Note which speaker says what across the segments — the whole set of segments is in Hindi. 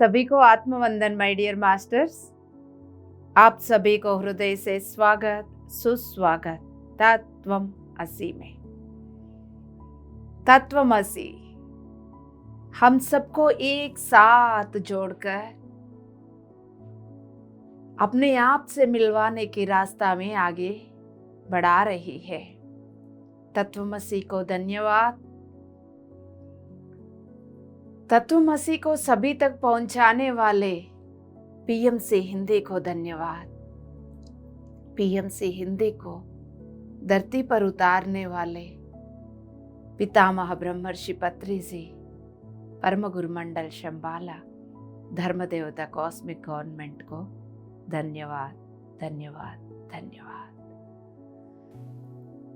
Speaker 1: सभी को आत्मवंदन माय डियर मास्टर्स। आप सभी को हृदय से स्वागत सुस्वागत तत्वमसि में। तत्वमसि हम सबको एक साथ जोड़कर अपने आप से मिलवाने के रास्ता में आगे बढ़ा रही है। तत्वमसि को धन्यवाद। तत्वमसि को सभी तक पहुंचाने वाले पीएमसी हिंदी को धन्यवाद। पीएमसी हिंदी को धरती पर उतारने वाले पितामह ब्रह्मर्षि पत्री जी, परम गुरु मंडल शंबाला, धर्म देवता कॉस्मिक गवर्नमेंट को धन्यवाद धन्यवाद धन्यवाद।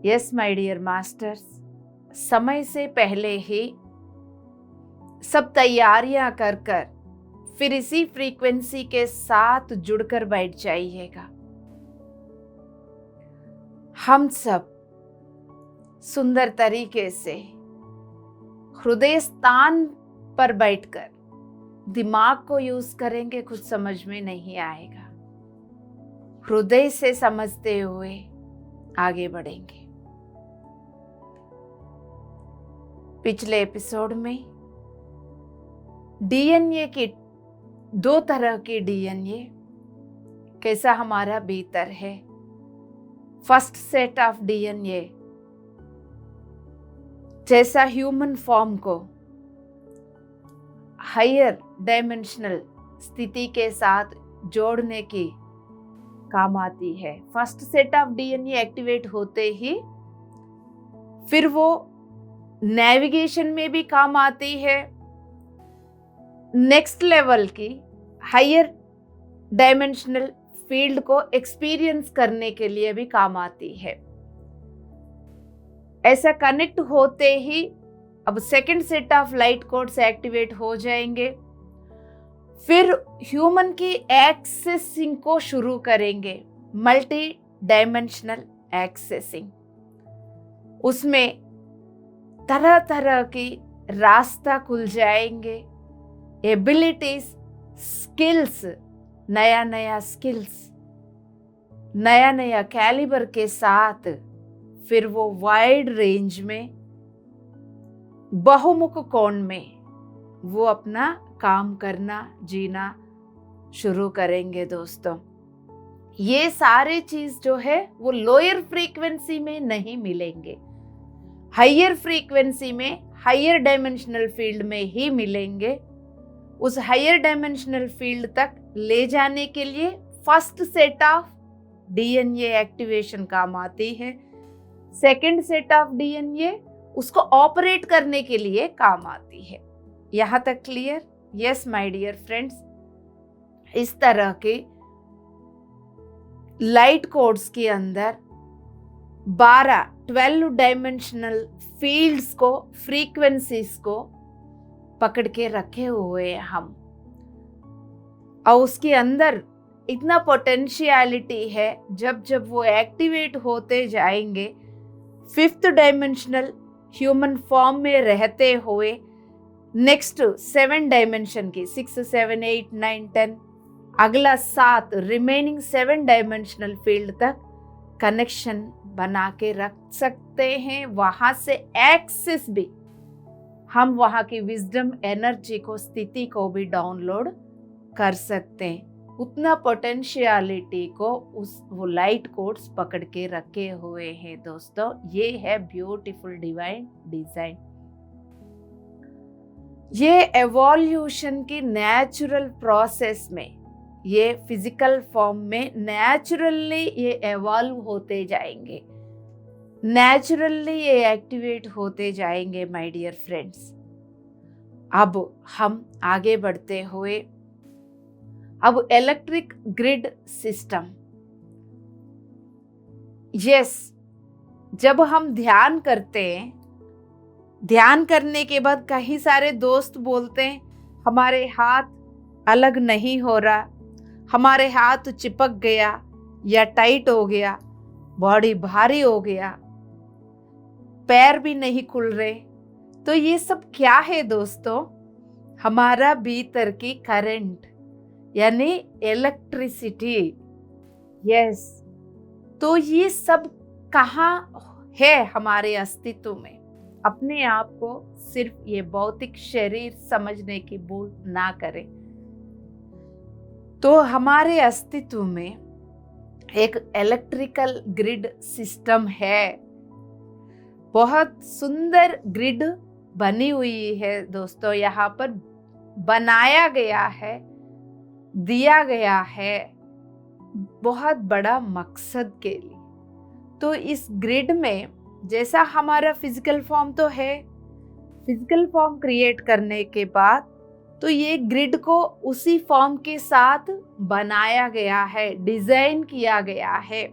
Speaker 1: यस माय डियर मास्टर्स, समय से पहले ही सब तैयारियां कर फिर इसी फ्रीक्वेंसी के साथ जुड़कर बैठ जाइएगा। हम सब सुंदर तरीके से हृदय स्थान पर बैठकर दिमाग को यूज करेंगे, कुछ समझ में नहीं आएगा। हृदय से समझते हुए आगे बढ़ेंगे। पिछले एपिसोड में डीएनए की दो तरह के डीएनए कैसा हमारा भीतर है। फर्स्ट सेट ऑफ डीएनए जैसा ह्यूमन फॉर्म को हायर डायमेंशनल स्थिति के साथ जोड़ने की काम आती है। First set of DNA activate होते ही फिर वो नेविगेशन में भी काम आती है। नेक्स्ट लेवल की हायर डायमेंशनल फील्ड को एक्सपीरियंस करने के लिए भी काम आती है। ऐसा कनेक्ट होते ही अब second set of light codes activate हो जाएंगे। फिर ह्यूमन की एक्सेसिंग को शुरू करेंगे, मल्टी डायमेंशनल एक्सेसिंग। उसमें तरह तरह की रास्ता खुल जाएंगे, एबिलिटीज, स्किल्स, नया नया स्किल्स, नया नया कैलिबर के साथ फिर वो वाइड रेंज में बहुमुख कोण में वो अपना काम करना जीना शुरू करेंगे। दोस्तों, ये सारे चीज जो है वो लोअर फ्रीक्वेंसी में नहीं मिलेंगे, हायर फ्रीक्वेंसी में हायर डायमेंशनल फील्ड में ही मिलेंगे। उस हायर डायमेंशनल फील्ड तक ले जाने के लिए first set of DNA activation काम आती है। सेकंड सेट ऑफ डीएनए उसको ऑपरेट करने के लिए काम आती है। यहां तक clear? Yes my dear friends, इस तरह के लाइट कोड्स के अंदर 12 डायमेंशनल फील्ड्स को, फ्रीक्वेंसीज को पकड़ के रखे हुए हम, और उसके अंदर इतना पोटेंशियलिटी है। जब जब वो एक्टिवेट होते जाएंगे, फिफ्थ डायमेंशनल ह्यूमन फॉर्म में रहते हुए नेक्स्ट 7 डायमेंशन की 6, 7, 8, 9, 10 अगला 7 रिमेनिंग 7 डायमेंशनल फील्ड तक कनेक्शन बना के रख सकते हैं। वहां से एक्सेस भी, हम वहां की विजडम एनर्जी को, स्थिति को भी डाउनलोड कर सकते हैं। उतना पोटेंशियलिटी को वो लाइट कोड्स पकड़ के रखे हुए हैं। दोस्तों, ये है ब्यूटीफुल डिवाइन डिजाइन। ये एवोल्यूशन की नेचुरल प्रोसेस में, ये फिजिकल फॉर्म में नेचुरली ये एवॉल्व होते जाएंगे, नेचुरली ये एक्टिवेट होते जाएंगे माय डियर फ्रेंड्स। अब हम आगे बढ़ते हुए अब इलेक्ट्रिक ग्रिड सिस्टम। यस, जब हम ध्यान करते हैं, ध्यान करने के बाद कई सारे दोस्त बोलते हैं हमारे हाथ अलग नहीं हो रहा, हमारे हाथ चिपक गया या टाइट हो गया, बॉडी भारी हो गया, पैर भी नहीं खुल रहे। तो ये सब क्या है दोस्तों? हमारा भीतर की करंट यानी इलेक्ट्रिसिटी। यस, तो ये सब कहाँ है हमारे अस्तित्व में? अपने आप को सिर्फ ये भौतिक शरीर समझने की भूल ना करें। तो हमारे अस्तित्व में एक इलेक्ट्रिकल ग्रिड सिस्टम है। बहुत सुंदर ग्रिड बनी हुई है दोस्तों, यहाँ पर बनाया गया है, दिया गया है बहुत बड़ा मकसद के लिए। तो इस ग्रिड में जैसा हमारा फिजिकल फॉर्म तो है, फिजिकल फॉर्म क्रिएट करने के बाद तो ये ग्रिड को उसी फॉर्म के साथ बनाया गया है, डिजाइन किया गया है।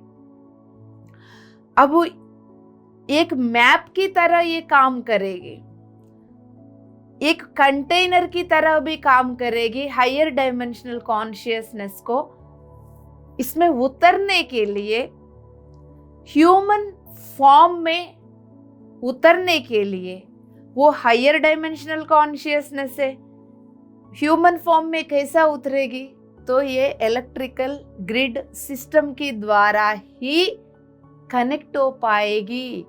Speaker 1: अब एक मैप की तरह ये काम करेगी, एक कंटेनर की तरह भी काम करेगी। हायर डायमेंशनल कॉन्शियसनेस को इसमें उतरने के लिए, ह्यूमन फॉर्म में उतरने के लिए, वो हायर डायमेंशनल कॉन्शियसनेस है, ह्यूमन फॉर्म में कैसा उतरेगी? तो ये इलेक्ट्रिकल ग्रिड सिस्टम के द्वारा ही कनेक्ट हो पाएगी।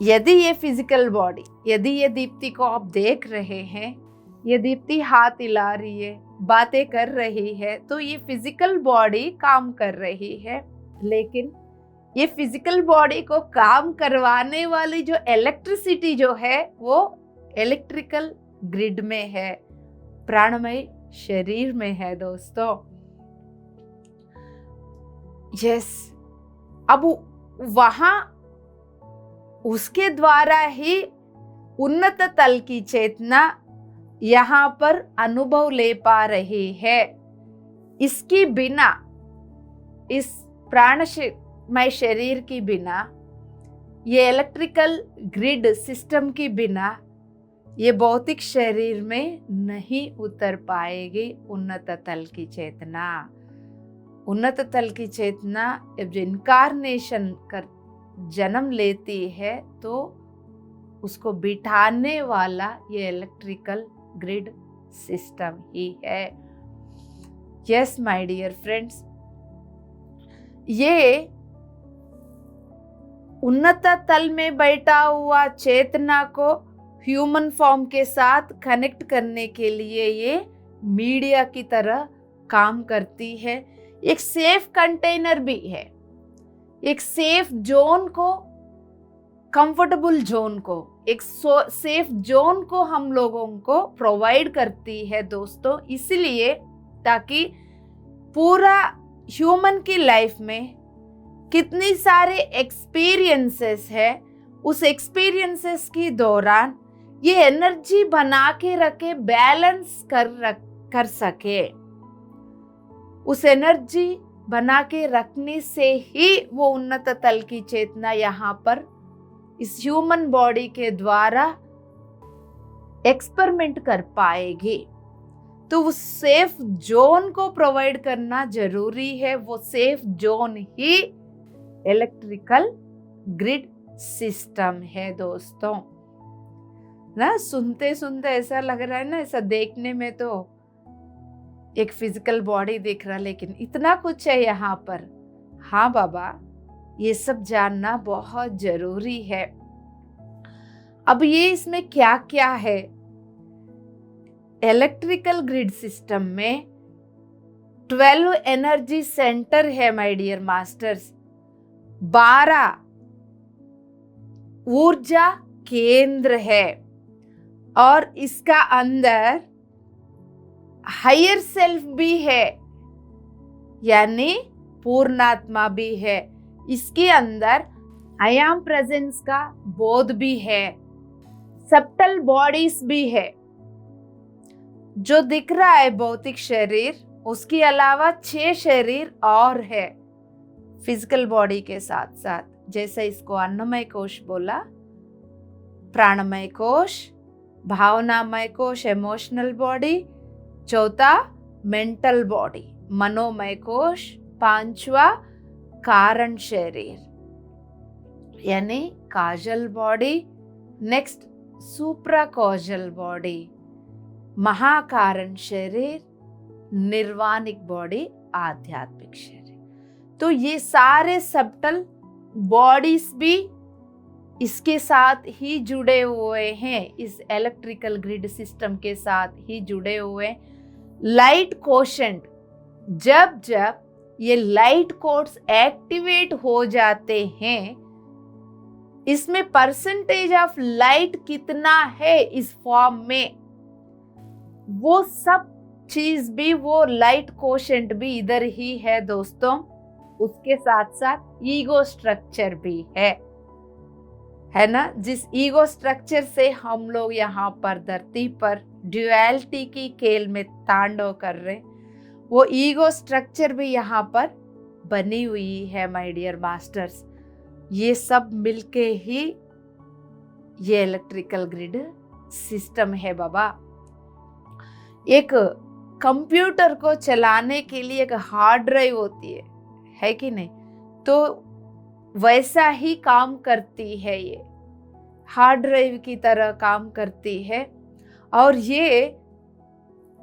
Speaker 1: यदि ये फिजिकल बॉडी, यदि ये दीप्ति को आप देख रहे हैं, ये दीप्ति हाथ हिला रही है, बातें कर रही है, तो ये फिजिकल बॉडी काम कर रही है। लेकिन ये फिजिकल बॉडी को काम करवाने वाली जो इलेक्ट्रिसिटी जो है वो इलेक्ट्रिकल ग्रिड में है, प्राणमय शरीर में है दोस्तों। यस, अब वहां उसके द्वारा ही उन्नत तल की चेतना यहाँ पर अनुभव ले पा रही है। इसकी बिना, इस प्राणमय शरीर की बिना, ये इलेक्ट्रिकल ग्रिड सिस्टम की बिना ये भौतिक शरीर में नहीं उतर पाएगी उन्नत तल की चेतना। उन्नत तल की चेतना जब इनकारनेशन कर जन्म लेती है तो उसको बिठाने वाला ये इलेक्ट्रिकल ग्रिड सिस्टम ही है। यस माय डियर फ्रेंड्स, ये उन्नत तल में बैठा हुआ चेतना को ह्यूमन फॉर्म के साथ कनेक्ट करने के लिए ये मीडिया की तरह काम करती है। एक सेफ कंटेनर भी है, एक सेफ जोन को, कंफर्टेबल जोन को, एक सेफ जोन को हम लोगों को प्रोवाइड करती है दोस्तों, इसलिए ताकि पूरा ह्यूमन की लाइफ में कितनी सारे एक्सपीरियंसेस है, उस एक्सपीरियंसेस के दौरान ये एनर्जी बना के रखे, बैलेंस कर सके। उस एनर्जी बना के रखने से ही वो उन्नत तल की चेतना यहाँ पर इस ह्यूमन बॉडी के द्वारा एक्सपेरिमेंट कर पाएगी। तो उस सेफ जोन को प्रोवाइड करना जरूरी है। वो सेफ जोन ही इलेक्ट्रिकल ग्रिड सिस्टम है दोस्तों। ना सुनते सुनते ऐसा लग रहा है ना, ऐसा देखने में तो एक फिजिकल बॉडी दिख रहा, लेकिन इतना कुछ है यहाँ पर। हाँ बाबा, ये सब जानना बहुत जरूरी है। अब ये इसमें क्या क्या है? इलेक्ट्रिकल ग्रिड सिस्टम में 12 एनर्जी सेंटर है माय डियर मास्टर्स, 12 ऊर्जा केंद्र है, और इसका अंदर हायर सेल्फ भी है, यानी पूर्णात्मा भी है। इसके अंदर आई एम प्रेजेंस का बोध भी है, सब्टल बॉडीज भी है। जो दिख रहा है भौतिक शरीर, उसके अलावा 6 शरीर और है फिजिकल बॉडी के साथ साथ। जैसे इसको अन्नमय कोश बोला, प्राणमय कोश, भावनामय कोश इमोशनल बॉडी, चौथा मेंटल बॉडी मनोमय कोश, 5वां कारण शरीर यानी काजल बॉडी, नेक्स्ट सुप्रा कॉजल बॉडी, महाकारण शरीर, निर्वाणिक बॉडी, आध्यात्मिक शरीर। तो ये सारे सबटल बॉडीज भी इसके साथ ही जुड़े हुए हैं, इस इलेक्ट्रिकल ग्रिड सिस्टम के साथ ही जुड़े हुए हैं। लाइट कोशेंट, जब जब ये लाइट कोड्स एक्टिवेट हो जाते हैं, इसमें परसेंटेज ऑफ लाइट कितना है इस फॉर्म में, वो सब चीज भी, वो लाइट कोशेंट भी इधर ही है दोस्तों। उसके साथ साथ ईगो स्ट्रक्चर भी है ना, जिस ईगो स्ट्रक्चर से हम लोग यहाँ पर धरती पर ड्युअलिटी की खेल में तांडव कर रहे, वो ईगो स्ट्रक्चर भी यहाँ पर बनी हुई है माय डियर मास्टर्स। ये सब मिलके ही ये इलेक्ट्रिकल ग्रिड सिस्टम है बाबा। एक कंप्यूटर को चलाने के लिए एक हार्ड ड्राइव होती है कि नहीं? तो वैसा ही काम करती है, ये हार्ड ड्राइव की तरह काम करती है, और ये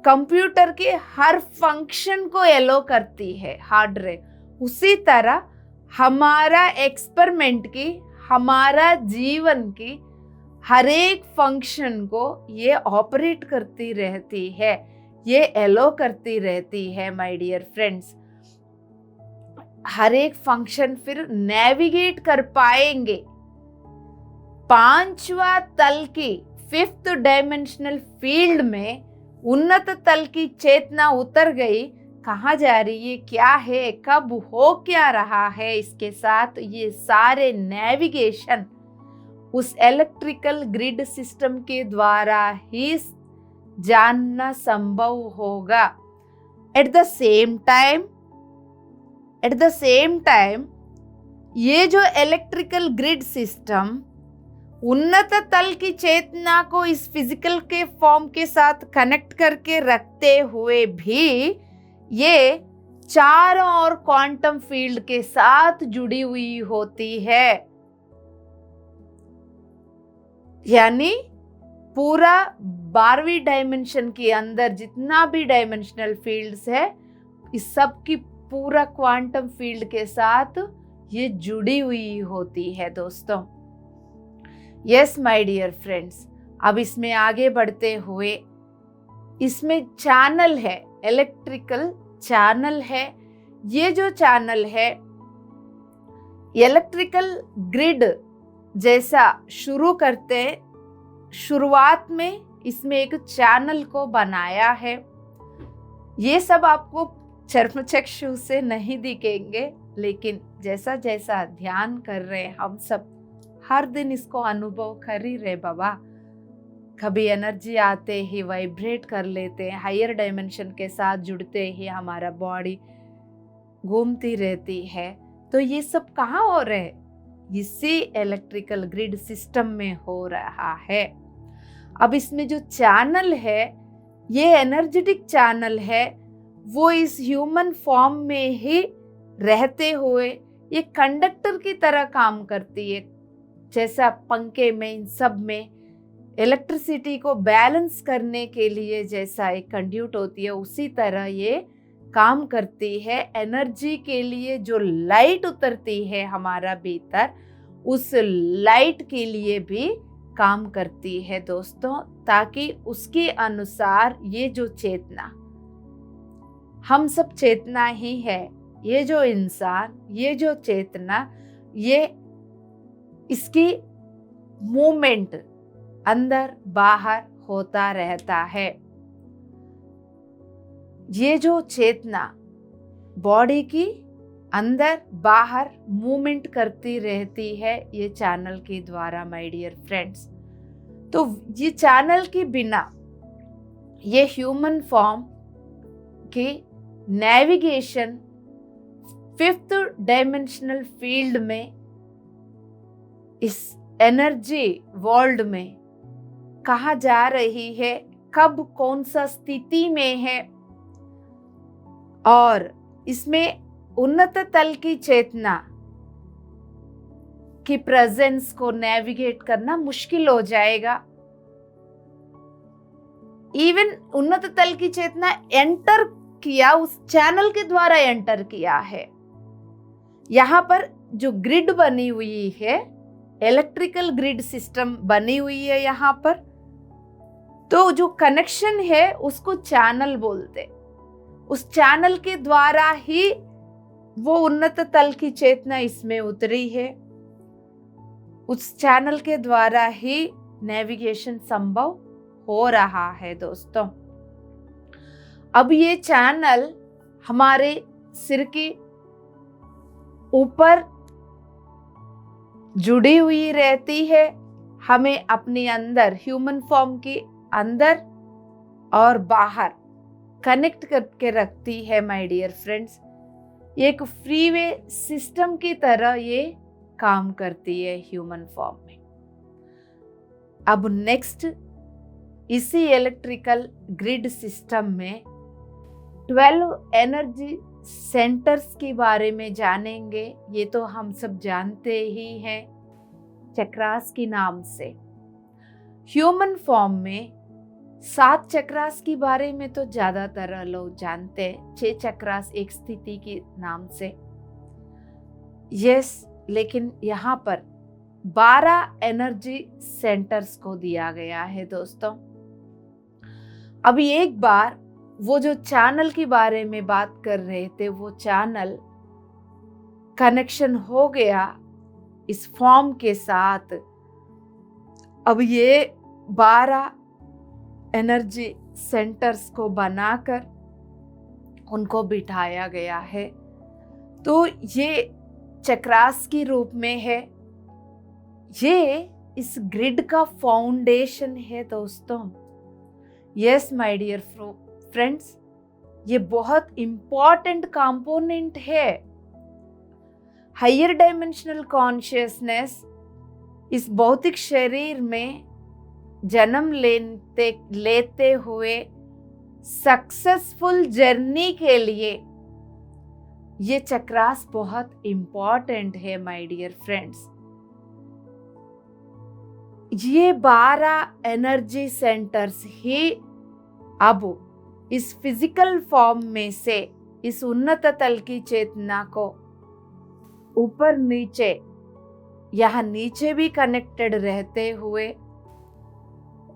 Speaker 1: कंप्यूटर के हर फंक्शन को एलो करती है हार्ड ड्राइव। उसी तरह हमारा एक्सपेरिमेंट की, हमारा जीवन की हर एक फंक्शन को ये ऑपरेट करती रहती है, ये एलो करती रहती है माय डियर फ्रेंड्स। हर एक फंक्शन फिर नेविगेट कर पाएंगे। पांचवा तल की, 5th डायमेंशनल फील्ड में उन्नत तल की चेतना उतर गई। कहाँ जा रही है, क्या है, कब हो क्या रहा है, इसके साथ ये सारे नेविगेशन उस इलेक्ट्रिकल ग्रिड सिस्टम के द्वारा ही जानना संभव होगा। एट द सेम टाइम ये जो इलेक्ट्रिकल ग्रिड सिस्टम उन्नत तल की चेतना को इस फिजिकल के फॉर्म के साथ कनेक्ट करके रखते हुए भी ये चारों ओर क्वांटम फील्ड के साथ जुड़ी हुई होती है। यानी पूरा 12वीं डायमेंशन के अंदर जितना भी डायमेंशनल फील्ड्स है, इस सब की पूरा क्वांटम फील्ड के साथ ये जुड़ी हुई होती है दोस्तों। यस माय डियर फ्रेंड्स, अब इसमें आगे बढ़ते हुए, इसमें चैनल है, इलेक्ट्रिकल चैनल है। ये जो चैनल है इलेक्ट्रिकल ग्रिड जैसा शुरू करते हैं, शुरुआत में इसमें एक चैनल को बनाया है। ये सब आपको चर्मचक्षु से नहीं दिखेंगे, लेकिन जैसा जैसा ध्यान कर रहे हैं हम सब, हर दिन इसको अनुभव कर ही रहे बाबा। कभी एनर्जी आते ही वाइब्रेट कर लेते हैं, हायर डायमेंशन के साथ जुड़ते ही हमारा बॉडी घूमती रहती है। तो ये सब कहाँ हो रहे हैं? इसी इलेक्ट्रिकल ग्रिड सिस्टम में हो रहा है। अब इसमें जो चैनल है, ये एनर्जेटिक चैनल है, वो इस ह्यूमन फॉर्म में ही रहते हुए ये कंडक्टर की तरह काम करती है। जैसा पंखे में, इन सब में इलेक्ट्रिसिटी को बैलेंस करने के लिए जैसा एक कंड्यूट होती है, उसी तरह ये काम करती है। एनर्जी के लिए जो लाइट उतरती है हमारा भीतर, उस लाइट के लिए भी काम करती है दोस्तों, ताकि उसके अनुसार ये जो चेतना, हम सब चेतना ही है, ये जो इंसान, ये जो चेतना, ये इसकी मूवमेंट अंदर बाहर होता रहता है। ये जो चेतना बॉडी की अंदर बाहर मूवमेंट करती रहती है, ये चैनल के द्वारा माय डियर फ्रेंड्स। तो ये चैनल के बिना ये ह्यूमन फॉर्म की नेविगेशन 5th डायमेंशनल फील्ड में, इस एनर्जी वर्ल्ड में कहाँ जा रही है, कब कौन सा स्थिति में है, और इसमें उन्नत तल की चेतना की प्रेजेंस को नेविगेट करना मुश्किल हो जाएगा। इवन उन्नत तल की चेतना एंटर किया, उस चैनल के द्वारा एंटर किया है। यहाँ पर जो ग्रिड बनी हुई है, इलेक्ट्रिकल ग्रिड सिस्टम बनी हुई है यहाँ पर, तो जो कनेक्शन है उसको चैनल बोलते। उस चैनल के द्वारा ही वो उन्नत तल की चेतना इसमें उतरी है। उस चैनल के द्वारा ही नेविगेशन संभव हो रहा है दोस्तों। अब ये चैनल हमारे सिर के ऊपर जुड़ी हुई रहती है, हमें अपने अंदर, ह्यूमन फॉर्म के अंदर और बाहर कनेक्ट करके रखती है माय डियर फ्रेंड्स। एक फ्रीवे सिस्टम की तरह ये काम करती है ह्यूमन फॉर्म में। अब नेक्स्ट, इसी इलेक्ट्रिकल ग्रिड सिस्टम में 12 एनर्जी सेंटर्स के बारे में जानेंगे। ये तो हम सब जानते ही हैं चक्रास के नाम से। ह्यूमन फॉर्म में 7 चक्रास के बारे में तो ज्यादातर लोग जानते हैं, 6 चक्रास एक स्थिति के नाम से। यस, लेकिन यहाँ पर 12 एनर्जी सेंटर्स को दिया गया है दोस्तों। अभी एक बार वो जो चैनल के बारे में बात कर रहे थे, वो चैनल कनेक्शन हो गया इस फॉर्म के साथ। अब ये 12 एनर्जी सेंटर्स को बनाकर उनको बिठाया गया है। तो ये चक्रास के रूप में है। ये इस ग्रिड का फाउंडेशन है दोस्तों। यस माय डियर फ्रेंड्स, ये बहुत इंपॉर्टेंट कंपोनेंट है। हायर डायमेंशनल कॉन्शियसनेस इस भौतिक शरीर में जन्म लेते हुए सक्सेसफुल जर्नी के लिए ये चक्रास बहुत इंपॉर्टेंट है माय डियर फ्रेंड्स। ये 12 एनर्जी सेंटर्स ही अब इस फिजिकल फॉर्म में से इस उन्नत तल की चेतना को ऊपर नीचे, यहाँ नीचे भी कनेक्टेड रहते हुए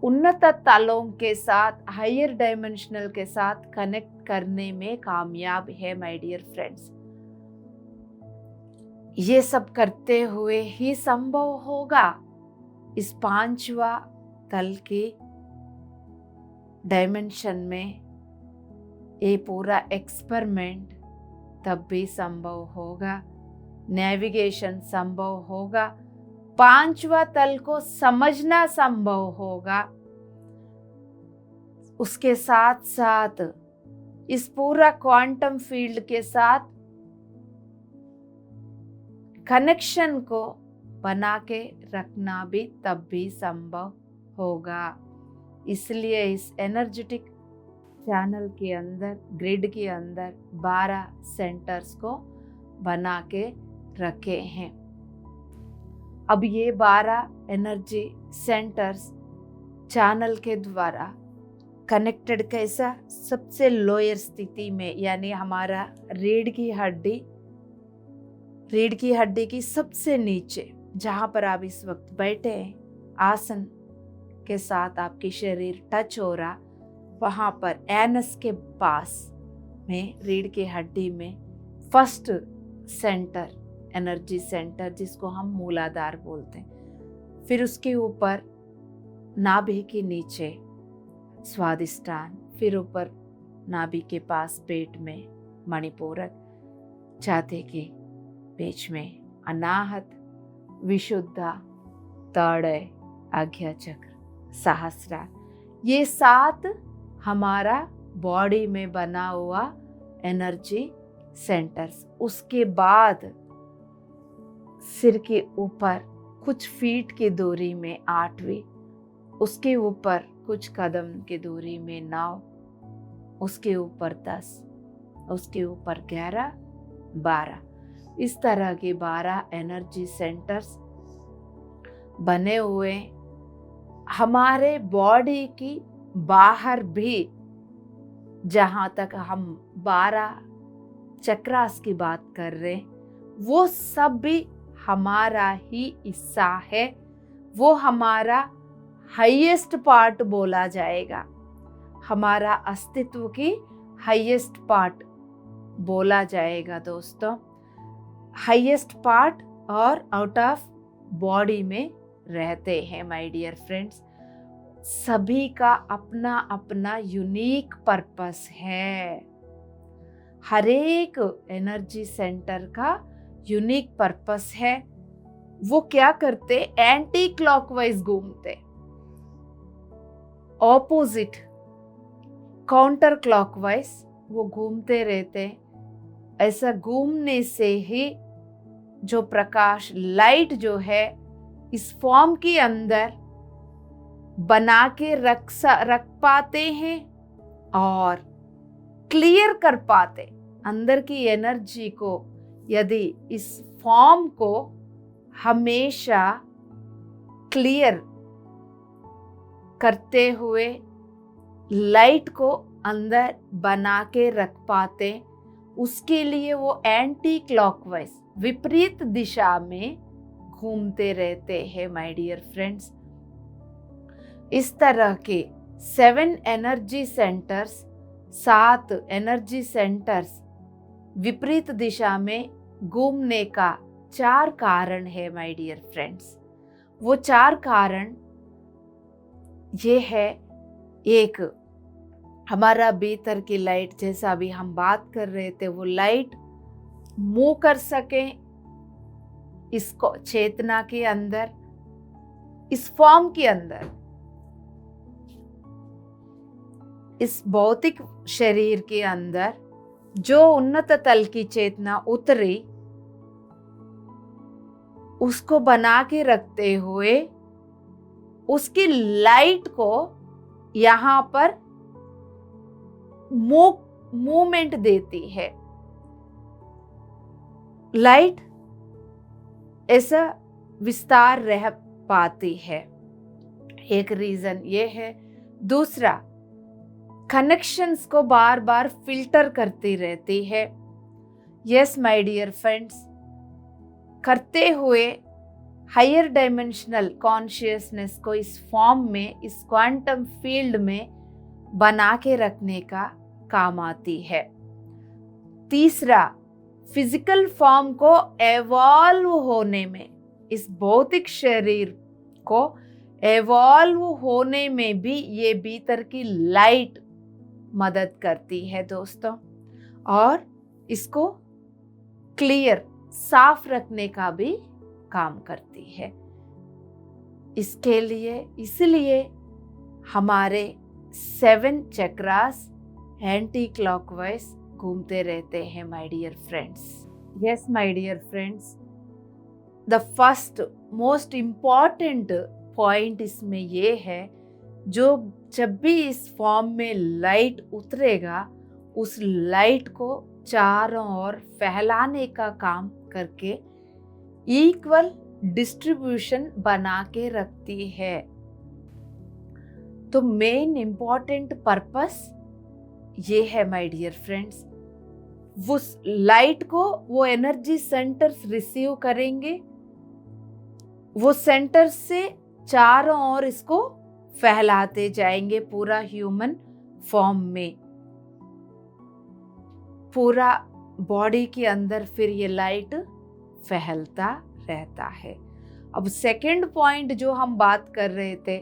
Speaker 1: उन्नत तलों के साथ, हायर डायमेंशनल के साथ कनेक्ट करने में कामयाब है माय डियर फ्रेंड्स। ये सब करते हुए ही संभव होगा इस 5वां तल की डायमेंशन में ये पूरा एक्सपेरिमेंट तब भी संभव होगा, नेविगेशन संभव होगा, 5वां तल को समझना संभव होगा। उसके साथ साथ इस पूरा क्वांटम फील्ड के साथ कनेक्शन को बना के रखना भी तब भी संभव होगा। इसलिए इस एनर्जेटिक चैनल के अंदर, ग्रिड के अंदर 12 सेंटर्स को बना के रखे हैं। अब ये 12 एनर्जी सेंटर्स चैनल के द्वारा कनेक्टेड कैसा, सबसे लोअर स्थिति में, यानी हमारा रीढ़ की हड्डी की सबसे नीचे, जहाँ पर आप इस वक्त बैठे हैं, आसन के साथ आपकी शरीर टच हो रहा, वहाँ पर एनस के पास में रीढ़ की हड्डी में फर्स्ट सेंटर, एनर्जी सेंटर, जिसको हम मूलाधार बोलते हैं। फिर उसके ऊपर नाभि के नीचे स्वादिष्टान, फिर ऊपर नाभि के पास पेट में मणिपूरक, छाती के बीच में अनाहत, विशुद्धा, ताड़य, आज्ञा चक्र, सहस्रार, ये 7 हमारा बॉडी में बना हुआ एनर्जी सेंटर्स। उसके बाद सिर के ऊपर कुछ फीट की दूरी में 8वीं, उसके ऊपर कुछ कदम की दूरी में 9, उसके ऊपर 10, उसके ऊपर 11, 12, इस तरह के 12 एनर्जी सेंटर्स बने हुए हमारे बॉडी की बाहर भी जहाँ तक हम 12 चक्रास की बात कर रहे हैं, वो सब भी हमारा ही हिस्सा है, वो हमारा हाईएस्ट पार्ट बोला जाएगा, हमारा अस्तित्व की हाईएस्ट पार्ट बोला जाएगा दोस्तों। हाईएस्ट पार्ट और आउट ऑफ बॉडी में रहते हैं माय डियर फ्रेंड्स। सभी का अपना अपना यूनिक पर्पस है, हर एक एनर्जी सेंटर का यूनिक पर्पस है। वो क्या करते, एंटी क्लॉकवाइज घूमते, ऑपोजिट काउंटर क्लॉकवाइज वो घूमते रहते। ऐसा घूमने से ही जो प्रकाश लाइट जो है इस फॉर्म के अंदर बना के रख पाते हैं और क्लियर कर पाते अंदर की एनर्जी को। यदि इस फॉर्म को हमेशा क्लियर करते हुए लाइट को अंदर बना के रख पाते, उसके लिए वो एंटी क्लॉकवाइज विपरीत दिशा में घूमते रहते हैं माय डियर फ्रेंड्स। इस तरह के 7 एनर्जी सेंटर्स, 7 एनर्जी सेंटर्स विपरीत दिशा में घूमने का 4 कारण है माय डियर फ्रेंड्स। वो 4 कारण ये है, एक हमारा भीतर की लाइट, जैसा अभी हम बात कर रहे थे, वो लाइट मूव कर सके इसको चेतना के अंदर, इस फॉर्म के अंदर, इस भौतिक शरीर के अंदर जो उन्नत तल की चेतना उतरी उसको बना के रखते हुए उसकी लाइट को यहाँ पर मूवमेंट देती है। लाइट ऐसा विस्तार रह पाती है, एक रीजन ये है। दूसरा, कनेक्शंस को बार बार फिल्टर करती रहती है। यस माय डियर फ्रेंड्स, करते हुए हायर डायमेंशनल कॉन्शियसनेस को इस फॉर्म में, इस क्वांटम फील्ड में बना के रखने का काम आती है। तीसरा, फिजिकल फॉर्म को एवॉल्व होने में, इस भौतिक शरीर को एवॉल्व होने में भी ये भीतर की लाइट मदद करती है दोस्तों, और इसको क्लियर, साफ रखने का भी काम करती है। इसके लिए, इसलिए हमारे 7 चक्रास एंटी क्लॉकवाइज घूमते रहते हैं my dear friends. Yes my dear friends, the first most important point इसमें ये है, जो जब भी इस फॉर्म में लाइट उतरेगा उस लाइट को चारों ओर फैलाने का काम करके इक्वल डिस्ट्रीब्यूशन बना के रखती है। तो मेन इंपॉर्टेंट पर्पस ये है माय डियर फ्रेंड्स। वो लाइट को वो एनर्जी सेंटर्स रिसीव करेंगे, वो सेंटर्स से चारों ओर इसको फैलाते जाएंगे पूरा ह्यूमन फॉर्म में, पूरा बॉडी के अंदर फिर ये लाइट फैलता रहता है। अब सेकंड पॉइंट जो हम बात कर रहे थे,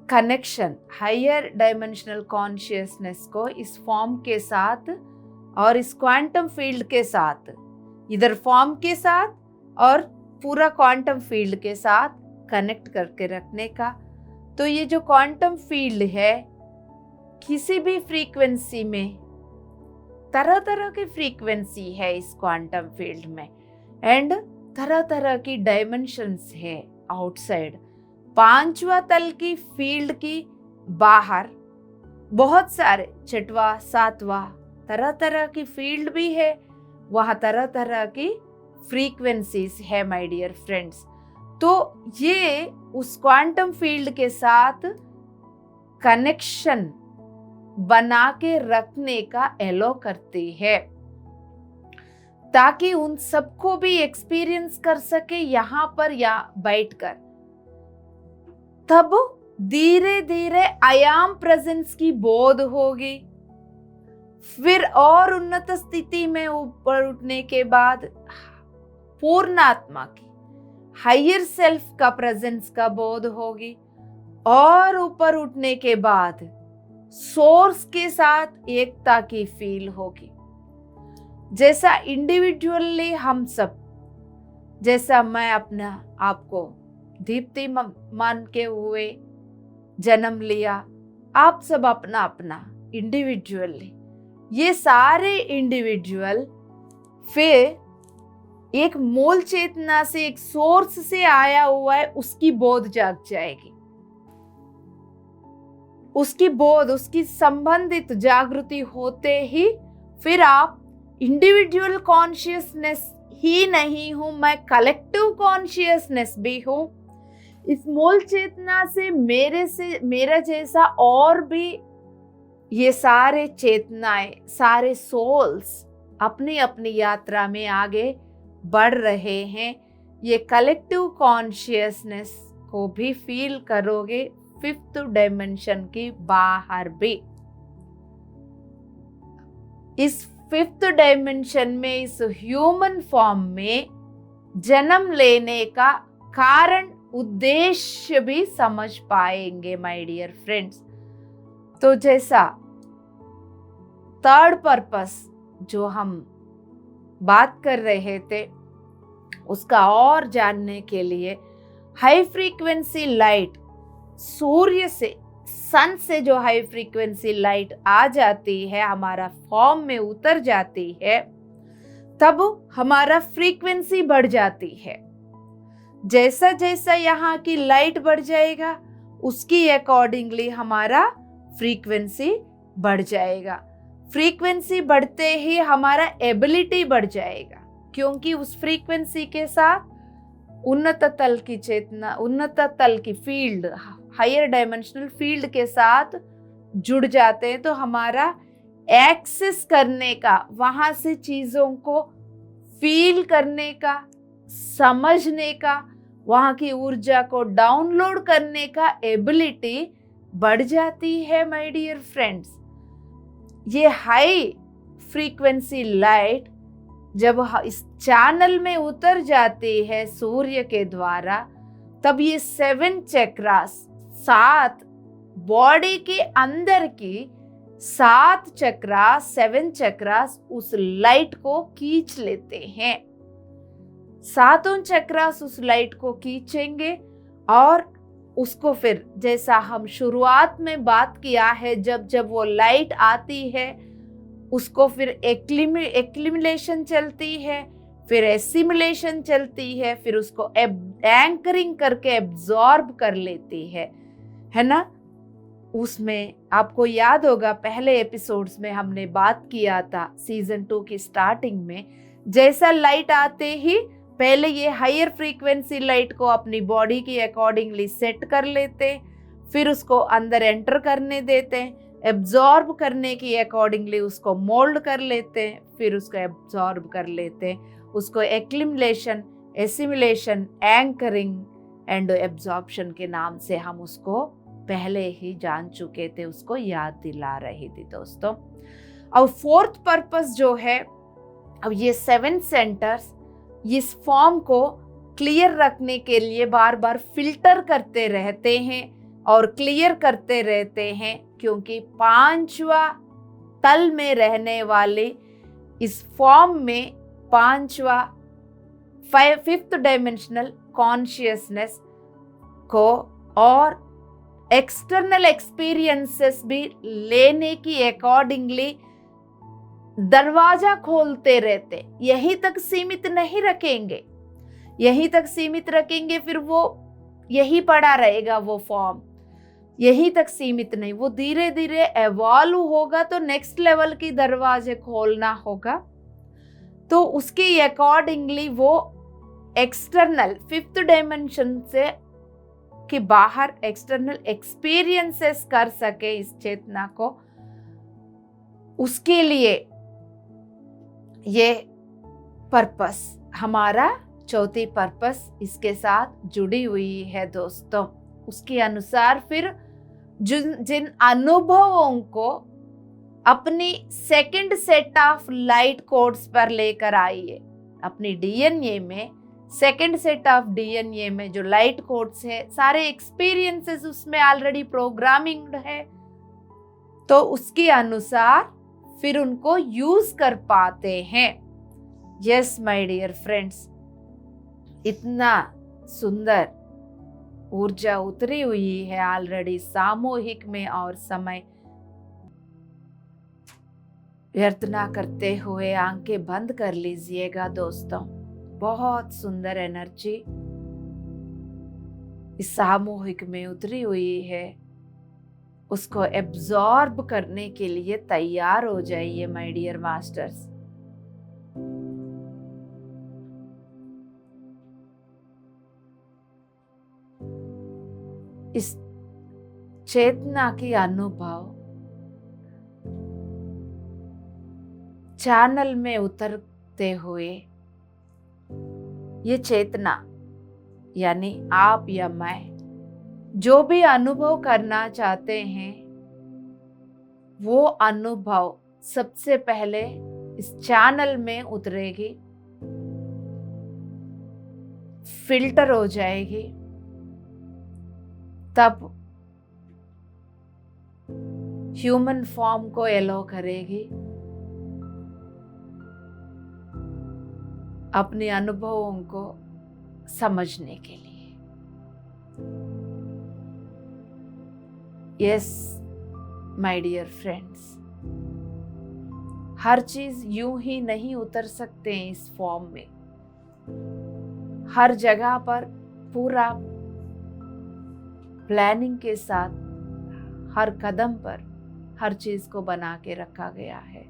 Speaker 1: कनेक्शन, हायर डायमेंशनल कॉन्शियसनेस को इस फॉर्म के साथ और इस क्वांटम फील्ड के साथ, इधर फॉर्म के साथ और पूरा क्वांटम फील्ड के साथ कनेक्ट करके रखने का। तो ये जो क्वांटम फील्ड है, किसी भी फ्रीक्वेंसी में, तरह तरह की फ्रीक्वेंसी है इस क्वांटम फील्ड में, एंड तरह तरह की डायमेंशंस है आउटसाइड। 5वां तल की फील्ड की बाहर बहुत सारे 6वां 7वां तरह तरह की फील्ड भी है, वहाँ तरह तरह की फ्रीक्वेंसीज है माय डियर फ्रेंड्स। तो ये उस क्वांटम फील्ड के साथ कनेक्शन बना के रखने का एलो करती है, ताकि उन सबको भी एक्सपीरियंस कर सके यहाँ पर या बैठकर। तब धीरे धीरे आई एम प्रेजेंस की बोध होगी। फिर और उन्नत स्थिति में ऊपर उठने के बाद पूर्ण आत्मा की, हायर सेल्फ का प्रेजेंस का बोध होगी। और ऊपर उठने के बाद सोर्स के साथ एकता की फील होगी। जैसा इंडिविजुअली हम सब, जैसा मैं अपना आपको दीप्ति मान के हुए जन्म लिया, आप सब अपना अपना इंडिविजुअली, ये सारे इंडिविजुअल फिर एक मूल चेतना से, एक सोर्स से आया हुआ है, उसकी बोध जाग जाएगी। उसकी बोध, उसकी संबंधित जागृति होते ही फिर आप इंडिविजुअल कॉन्शियसनेस ही नहीं हूं, मैं कलेक्टिव कॉन्शियसनेस भी हूं। इस मूल चेतना से मेरा जैसा और भी ये सारे चेतनाएं, सारे सोल्स अपनी अपनी यात्रा में आगे बढ़ रहे हैं। ये कलेक्टिव कॉन्शियसनेस को भी फील करोगे फिफ्थ डायमेंशन की बाहर भी। इस फिफ्थ डायमेंशन में, इस ह्यूमन फॉर्म में जन्म लेने का कारण, उद्देश्य भी समझ पाएंगे माय डियर फ्रेंड्स। तो जैसा थर्ड पर्पस जो हम बात कर रहे थे, उसका और जानने के लिए हाई फ्रीक्वेंसी लाइट, सूर्य से, सन से जो हाई फ्रीक्वेंसी लाइट आ जाती है, हमारा फॉर्म में उतर जाती है, तब हमारा फ्रीक्वेंसी बढ़ जाती है। जैसा जैसा यहाँ की लाइट बढ़ जाएगा, उसकी अकॉर्डिंगली हमारा फ्रीक्वेंसी बढ़ जाएगा। फ्रीक्वेंसी बढ़ते ही हमारा एबिलिटी बढ़ जाएगा, क्योंकि उस फ्रीक्वेंसी के साथ उन्नत तल की चेतना, उन्नत तल की फील्ड, हायर डायमेंशनल फील्ड के साथ जुड़ जाते हैं। तो हमारा एक्सेस करने का, वहां से चीजों को फील करने का, समझने का, वहां की ऊर्जा को डाउनलोड करने का एबिलिटी बढ़ जाती है माय डियर फ्रेंड्स। ये हाई फ्रीक्वेंसी लाइट जब इस चैनल में उतर जाती है सूर्य के द्वारा, तब ये 7 चक्रास, 7 बॉडी के अंदर की 7 चक्रास, 7 चक्रास उस लाइट को खींच लेते हैं। 7 चक्रास उस लाइट को खींचेंगे और उसको फिर, जैसा हम शुरुआत में बात किया है, जब जब वो लाइट आती है उसको फिर एक्लिमिलेशन चलती है, फिर एसिमिलेशन चलती है, फिर उसको एंकरिंग करके एब्जॉर्ब कर लेती है ना। उसमें आपको याद होगा पहले एपिसोड्स में हमने बात किया था सीजन 2 की स्टार्टिंग में, जैसा लाइट आते ही पहले ये हायर फ्रीक्वेंसी लाइट को अपनी बॉडी की अकॉर्डिंगली सेट कर लेते, फिर उसको अंदर एंटर करने देते हैं, एब्जॉर्ब करने की अकॉर्डिंगली उसको मोल्ड कर लेते हैं, फिर उसको एब्जॉर्ब कर लेते हैं। उसको एक्लिमिलेशन, एसिमिलेशन, एंकरिंग एंड एब्जॉर्प्शन के नाम से हम उसको पहले ही जान चुके थे, उसको याद दिला रही थी दोस्तों। अब फोर्थ पर्पस जो है, अब ये 7 सेंटर्स इस फॉर्म को क्लियर रखने के लिए बार बार फिल्टर करते रहते हैं और क्लियर करते रहते हैं, क्योंकि 5वां तल में रहने वाले इस फॉर्म में 5वां फिफ्थ डायमेंशनल कॉन्शियसनेस को और एक्सटर्नल एक्सपीरियंसेस भी लेने की अकॉर्डिंगली दरवाजा खोलते रहते। यहीं तक सीमित नहीं रखेंगे, यहीं तक सीमित रखेंगे फिर वो यही पड़ा रहेगा, वो फॉर्म यहीं तक सीमित नहीं, वो धीरे धीरे एवॉल्व होगा। तो नेक्स्ट लेवल की दरवाजे खोलना होगा, तो उसके अकॉर्डिंगली वो एक्सटर्नल फिफ्थ डायमेंशन से कि बाहर एक्सटर्नल एक्सपीरियंसेस कर सके इस चेतना को, उसके लिए ये पर्पस, हमारा चौथी पर्पस इसके साथ जुड़ी हुई है दोस्तों। उसके अनुसार फिर जिन अनुभवों को अपनी second set of light codes पर लेकर आइए। अपनी डीएनए में, सेकंड सेट ऑफ डीएनए में जो लाइट कोड्स है, सारे एक्सपीरियंसेस उसमें ऑलरेडी प्रोग्रामिंग है, तो उसके अनुसार फिर उनको यूज कर पाते हैं। यस माय डियर फ्रेंड्स, इतना सुंदर ऊर्जा उतरी हुई है ऑलरेडी सामूहिक में, और समय व्यर्थ ना करते हुए आंखें बंद कर लीजिएगा दोस्तों। बहुत सुंदर एनर्जी इस सामूहिक में उतरी हुई है, उसको एब्जॉर्ब करने के लिए तैयार हो जाइए माय डियर मास्टर्स। इस चेतना की अनुभव चैनल में उतरते हुए, ये चेतना यानी आप या मैं जो भी अनुभव करना चाहते हैं, वो अनुभव सबसे पहले इस चैनल में उतरेगी, फिल्टर हो जाएगी, तब ह्यूमन फॉर्म को एलो करेगी अपने अनुभवों को समझने के लिए। यस माय डियर फ्रेंड्स, हर चीज यूं ही नहीं उतर सकते हैं इस फॉर्म में। हर जगह पर पूरा प्लानिंग के साथ हर कदम पर हर चीज को बना के रखा गया है।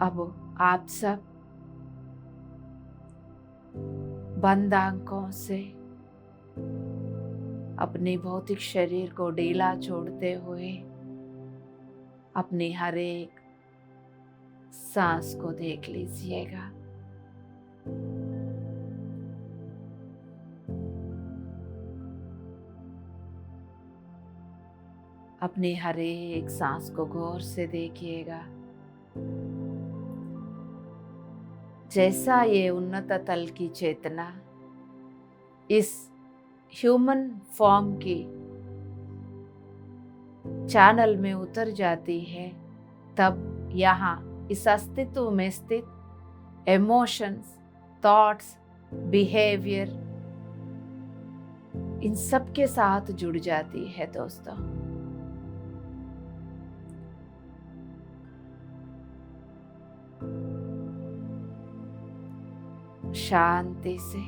Speaker 1: अब आप सब बंद आंखों से अपने भौतिक शरीर को ढीला छोड़ते हुए अपनी हर एक सांस को देख लीजिएगा। अपनी हर एक सांस को गौर से देखिएगा। जैसा ये उन्नत तल की चेतना इस ह्यूमन फॉर्म की चैनल में उतर जाती है, तब यहाँ इस अस्तित्व में स्थित इमोशंस, थॉट्स, बिहेवियर, इन सब के साथ जुड़ जाती है दोस्तों। शांति से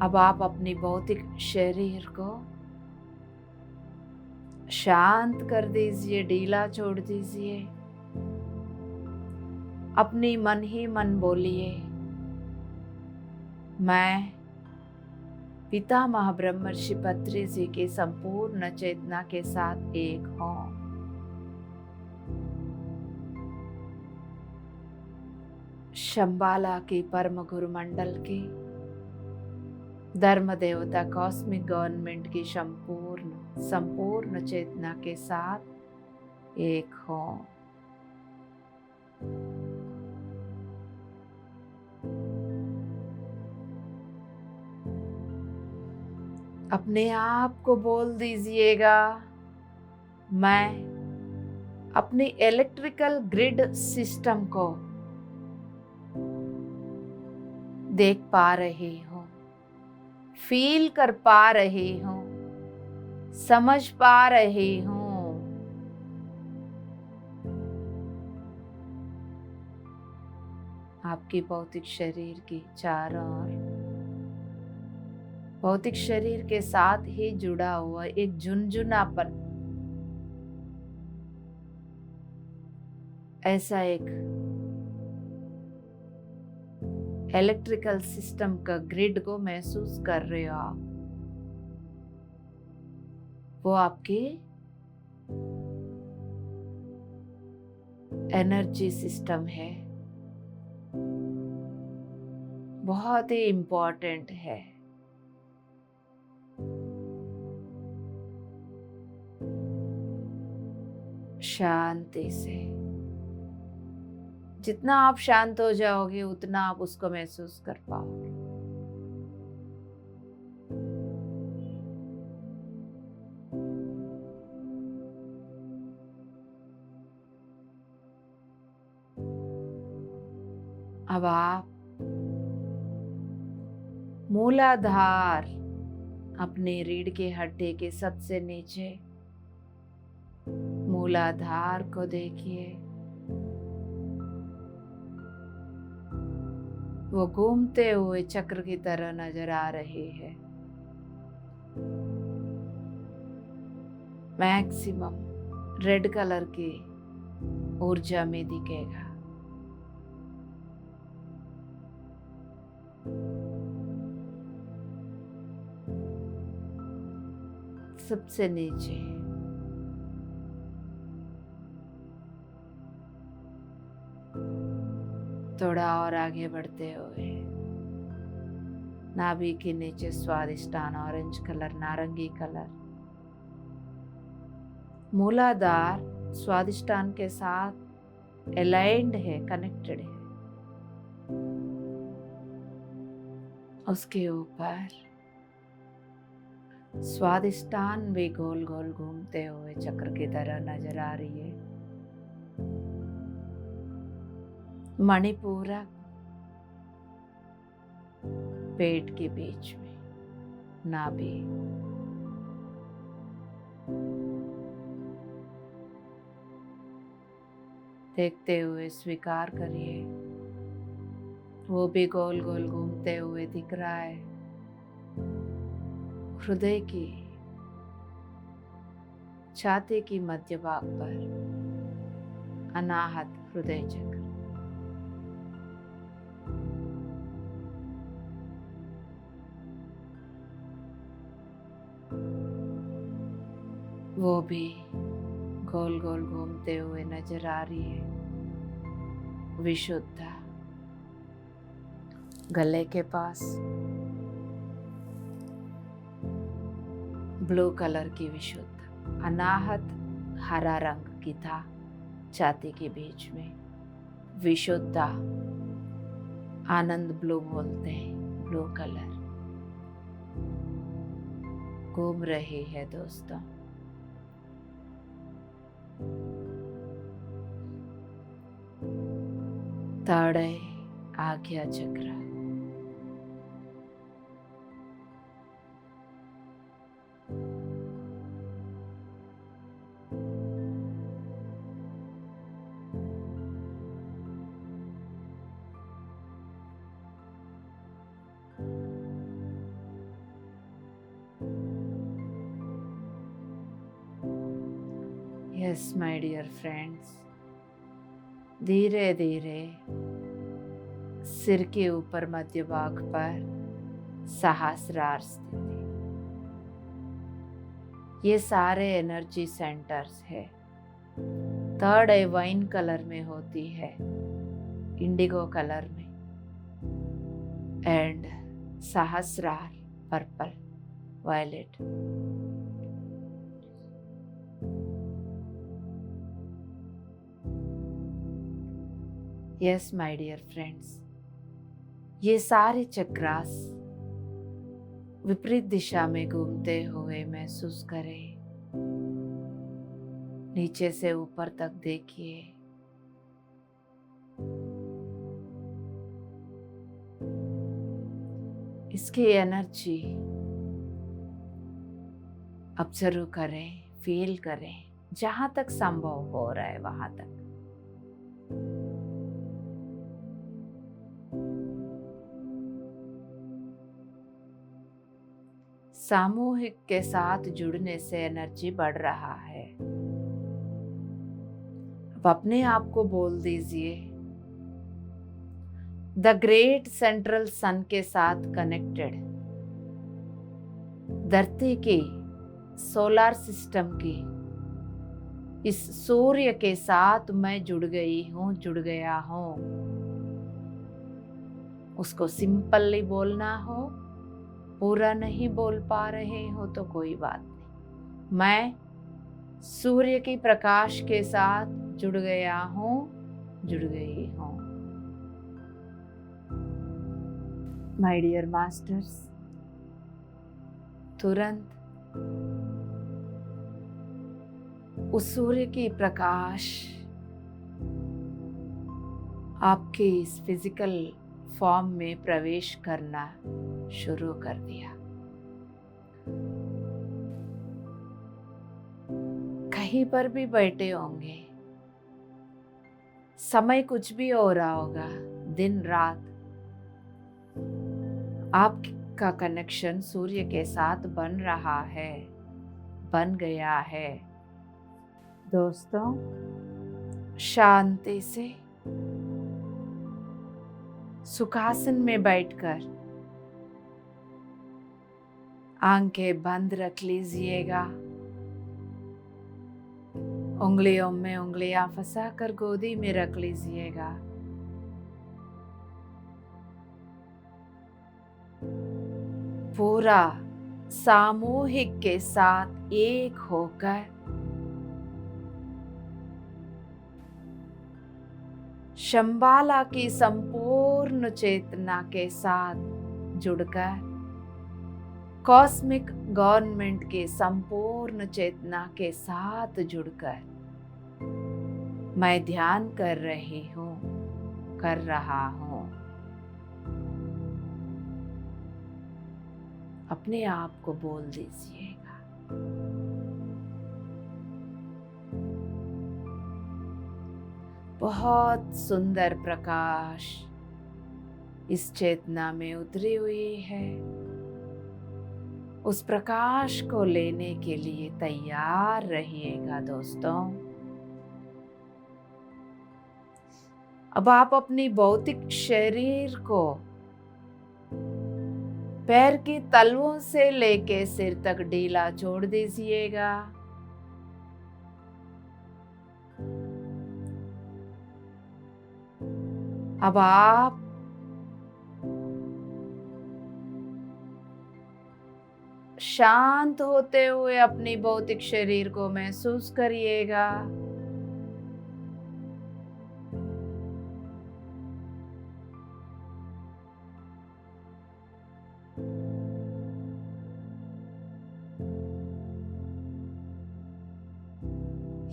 Speaker 1: अब आप अपनी भौतिक शरीर को शांत कर दीजिए, ढीला छोड़ दीजिए। अपनी मन ही मन बोलिए, मैं पितामह ब्रह्मर्षि पत्री जी की संपूर्ण चेतना के साथ एक हूं। शंबाला की परम गुरु मंडल की, धर्म देवता कॉस्मिक गवर्नमेंट की संपूर्ण चेतना के साथ एक हो। अपने आप को बोल दीजिएगा, मैं अपनी इलेक्ट्रिकल ग्रिड सिस्टम को देख पा रही हूँ, फील कर पा रही हूँ, समझ पा रही हूँ। आपकी भौतिक शरीर की चारों ओर भौतिक शरीर के साथ ही जुड़ा हुआ एक झुनझुनापन ऐसा एक इलेक्ट्रिकल सिस्टम का ग्रिड को महसूस कर रहे हो आप। वो आपकी एनर्जी सिस्टम है, बहुत ही इम्पोर्टेंट है। शांति से, जितना आप शांत हो जाओगे उतना आप उसको महसूस कर पाओगे। अब आप मूलाधार, अपने रीढ़ के हड्डी के सबसे नीचे मूलाधार को देखिए। वो घूमते हुए चक्र की तरह नजर आ रही है। मैक्सिमम रेड कलर की ऊर्जा में दिखेगा। सबसे नीचे थोड़ा और आगे बढ़ते हुए नाभि के नीचे स्वादिष्टान ऑरेंज कलर, नारंगी कलर। मूलाधार स्वादिष्टान के साथ अलाइंड है, कनेक्टेड है। उसके ऊपर स्वादिष्टान भी गोल गोल घूमते हुए चक्र की तरह नजर आ रही है। मणिपूरक पेट के बीच में नाभि, देखते हुए स्वीकार करिए वो भी गोल गोल घूमते हुए दिख रहा है। हृदय की छाती की मध्य भाग पर अनाहत हृदय चक्र, वो भी गोल गोल घूमते हुए नजर आ रही है। विशुद्ध गले के पास ब्लू कलर की विशुद्ध अनाहत हरा रंग की था। छाती के बीच में विशुद्ध आनंद ब्लू बोलते हैं, ब्लू कलर घूम रही है दोस्तों। ताड़े आज्ञा चक्र, यस माय डियर फ्रेंड्स, धीरे धीरे सिर के ऊपर मध्य भाग पर सहस्रार स्थिति। ये सारे एनर्जी सेंटर्स है। थर्ड आई वाइन कलर में होती है, इंडिगो कलर में, and Sahasrara purple violet. Yes my dear friends, ये सारे चक्रास विपरीत दिशा में घूमते हुए महसूस करें। नीचे से ऊपर तक देखिए। इसकी एनर्जी ऑब्जर्व करें, फील करें, जहां तक संभव हो रहा है वहां तक। सामूहिक के साथ जुड़ने से एनर्जी बढ़ रहा है। अब अपने आप को बोल दीजिए, द ग्रेट सेंट्रल सन के साथ कनेक्टेड, धरती की, सोलर सिस्टम की, इस सूर्य के साथ मैं जुड़ गई हूँ, जुड़ गया हूँ। उसको सिंपली बोलना हो, पूरा नहीं बोल पा रहे हो तो कोई बात नहीं। मैं सूर्य की प्रकाश के साथ जुड़ गया हूँ, जुड़ गई हूँ। माय डियर मास्टर्स, तुरंत उस सूर्य की प्रकाश आपके इस फिजिकल फॉर्म में प्रवेश करना शुरू कर दिया। कहीं पर भी बैठे होंगे, समय कुछ भी हो रहा होगा, दिन रात, आपका कनेक्शन सूर्य के साथ बन रहा है, बन गया है। दोस्तों, शांति से सुखासन में बैठकर आंखें बंद रख लीजिएगा। उंगलियों में उंगलियां फंसाकर गोदी में रख लीजिएगा। पूरा सामूहिक के साथ एक होकर शंबाला की संपूर्ण चेतना के साथ जुड़कर कॉस्मिक गवर्नमेंट के संपूर्ण चेतना के साथ जुड़कर मैं ध्यान कर रही हूँ, कर रहा हूँ। अपने आप को बोल दीजिएगा। बहुत सुंदर प्रकाश इस चेतना में उतरी हुई है। उस प्रकाश को लेने के लिए तैयार रहिएगा दोस्तों। अब आप अपनी भौतिक शरीर को पैर की तलवों से लेके सिर तक ढीला छोड़ दीजिएगा। अब आप शांत होते हुए अपनी भौतिक शरीर को महसूस करिएगा।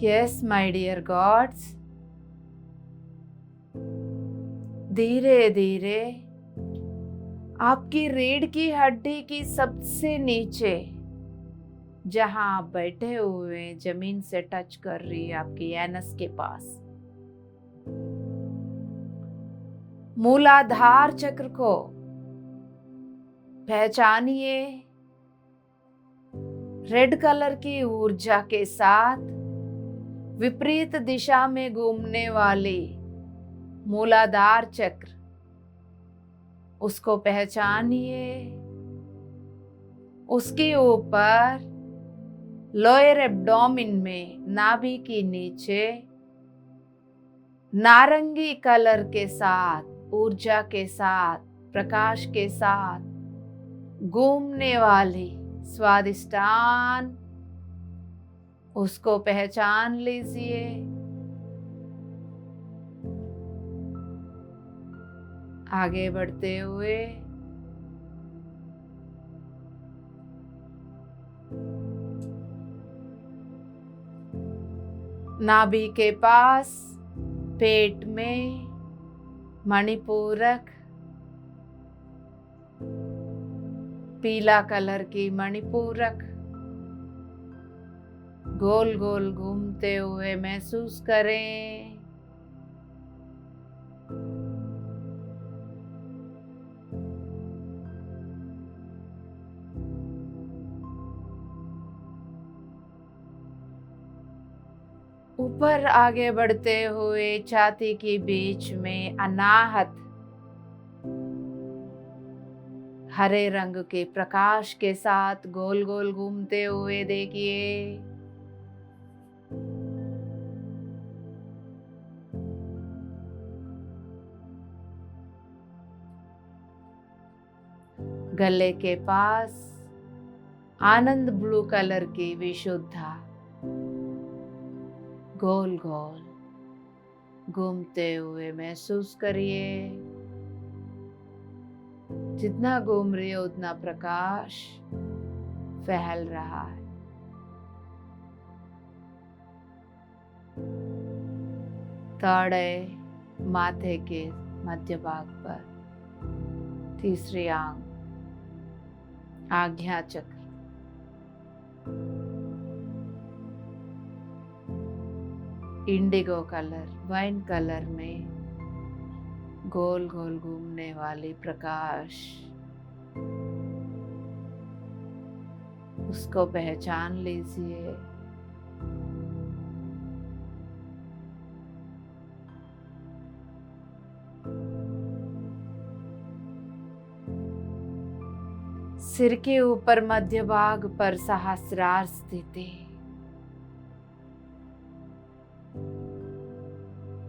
Speaker 1: यस माय डियर गॉड्स, धीरे धीरे आपकी रीढ़ की हड्डी की सबसे नीचे, जहां आप बैठे हुए जमीन से टच कर रही है, आपकी एनस के पास, मूलाधार चक्र को पहचानिए। रेड कलर की ऊर्जा के साथ विपरीत दिशा में घूमने वाली मूलाधार चक्र, उसको पहचानिए। उसके ऊपर लोअर एब्डोमेन में, नाभि के नीचे, नारंगी कलर के साथ, ऊर्जा के साथ, प्रकाश के साथ घूमने वाली स्वादिष्टान, उसको पहचान लीजिए। आगे बढ़ते हुए नाभि के पास, पेट में मणिपूरक, पीला कलर की मणिपूरक गोल गोल घूमते हुए महसूस करें। ऊपर आगे बढ़ते हुए छाती के बीच में अनाहत हरे रंग के प्रकाश के साथ गोल गोल घूमते हुए देखिए। गले के पास आनंद ब्लू कलर की विशुद्धा गोल गोल घूमते हुए महसूस करिए। जितना घूम रही हो उतना प्रकाश फैल रहा है। थर्ड माथे के मध्य भाग पर, तीसरी आंख आज्ञा चक्र, इंडिगो कलर वाइन कलर में गोल गोल घूमने वाली प्रकाश, उसको पहचान लीजिए। सिर के ऊपर मध्य भाग पर सहस्रार स्थित है।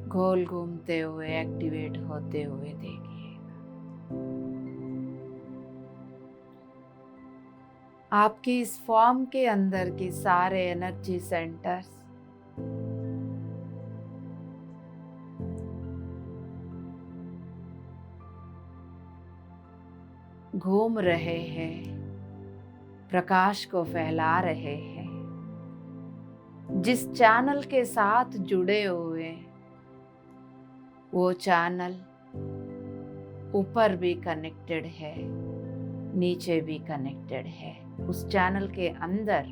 Speaker 1: गोल घूमते हुए एक्टिवेट होते हुए देखिए। आपकी इस फॉर्म के अंदर के सारे एनर्जी सेंटर्स घूम रहे हैं, प्रकाश को फैला रहे हैं। जिस चैनल के साथ जुड़े हुए वो चैनल ऊपर भी कनेक्टेड है, नीचे भी कनेक्टेड है। उस चैनल के अंदर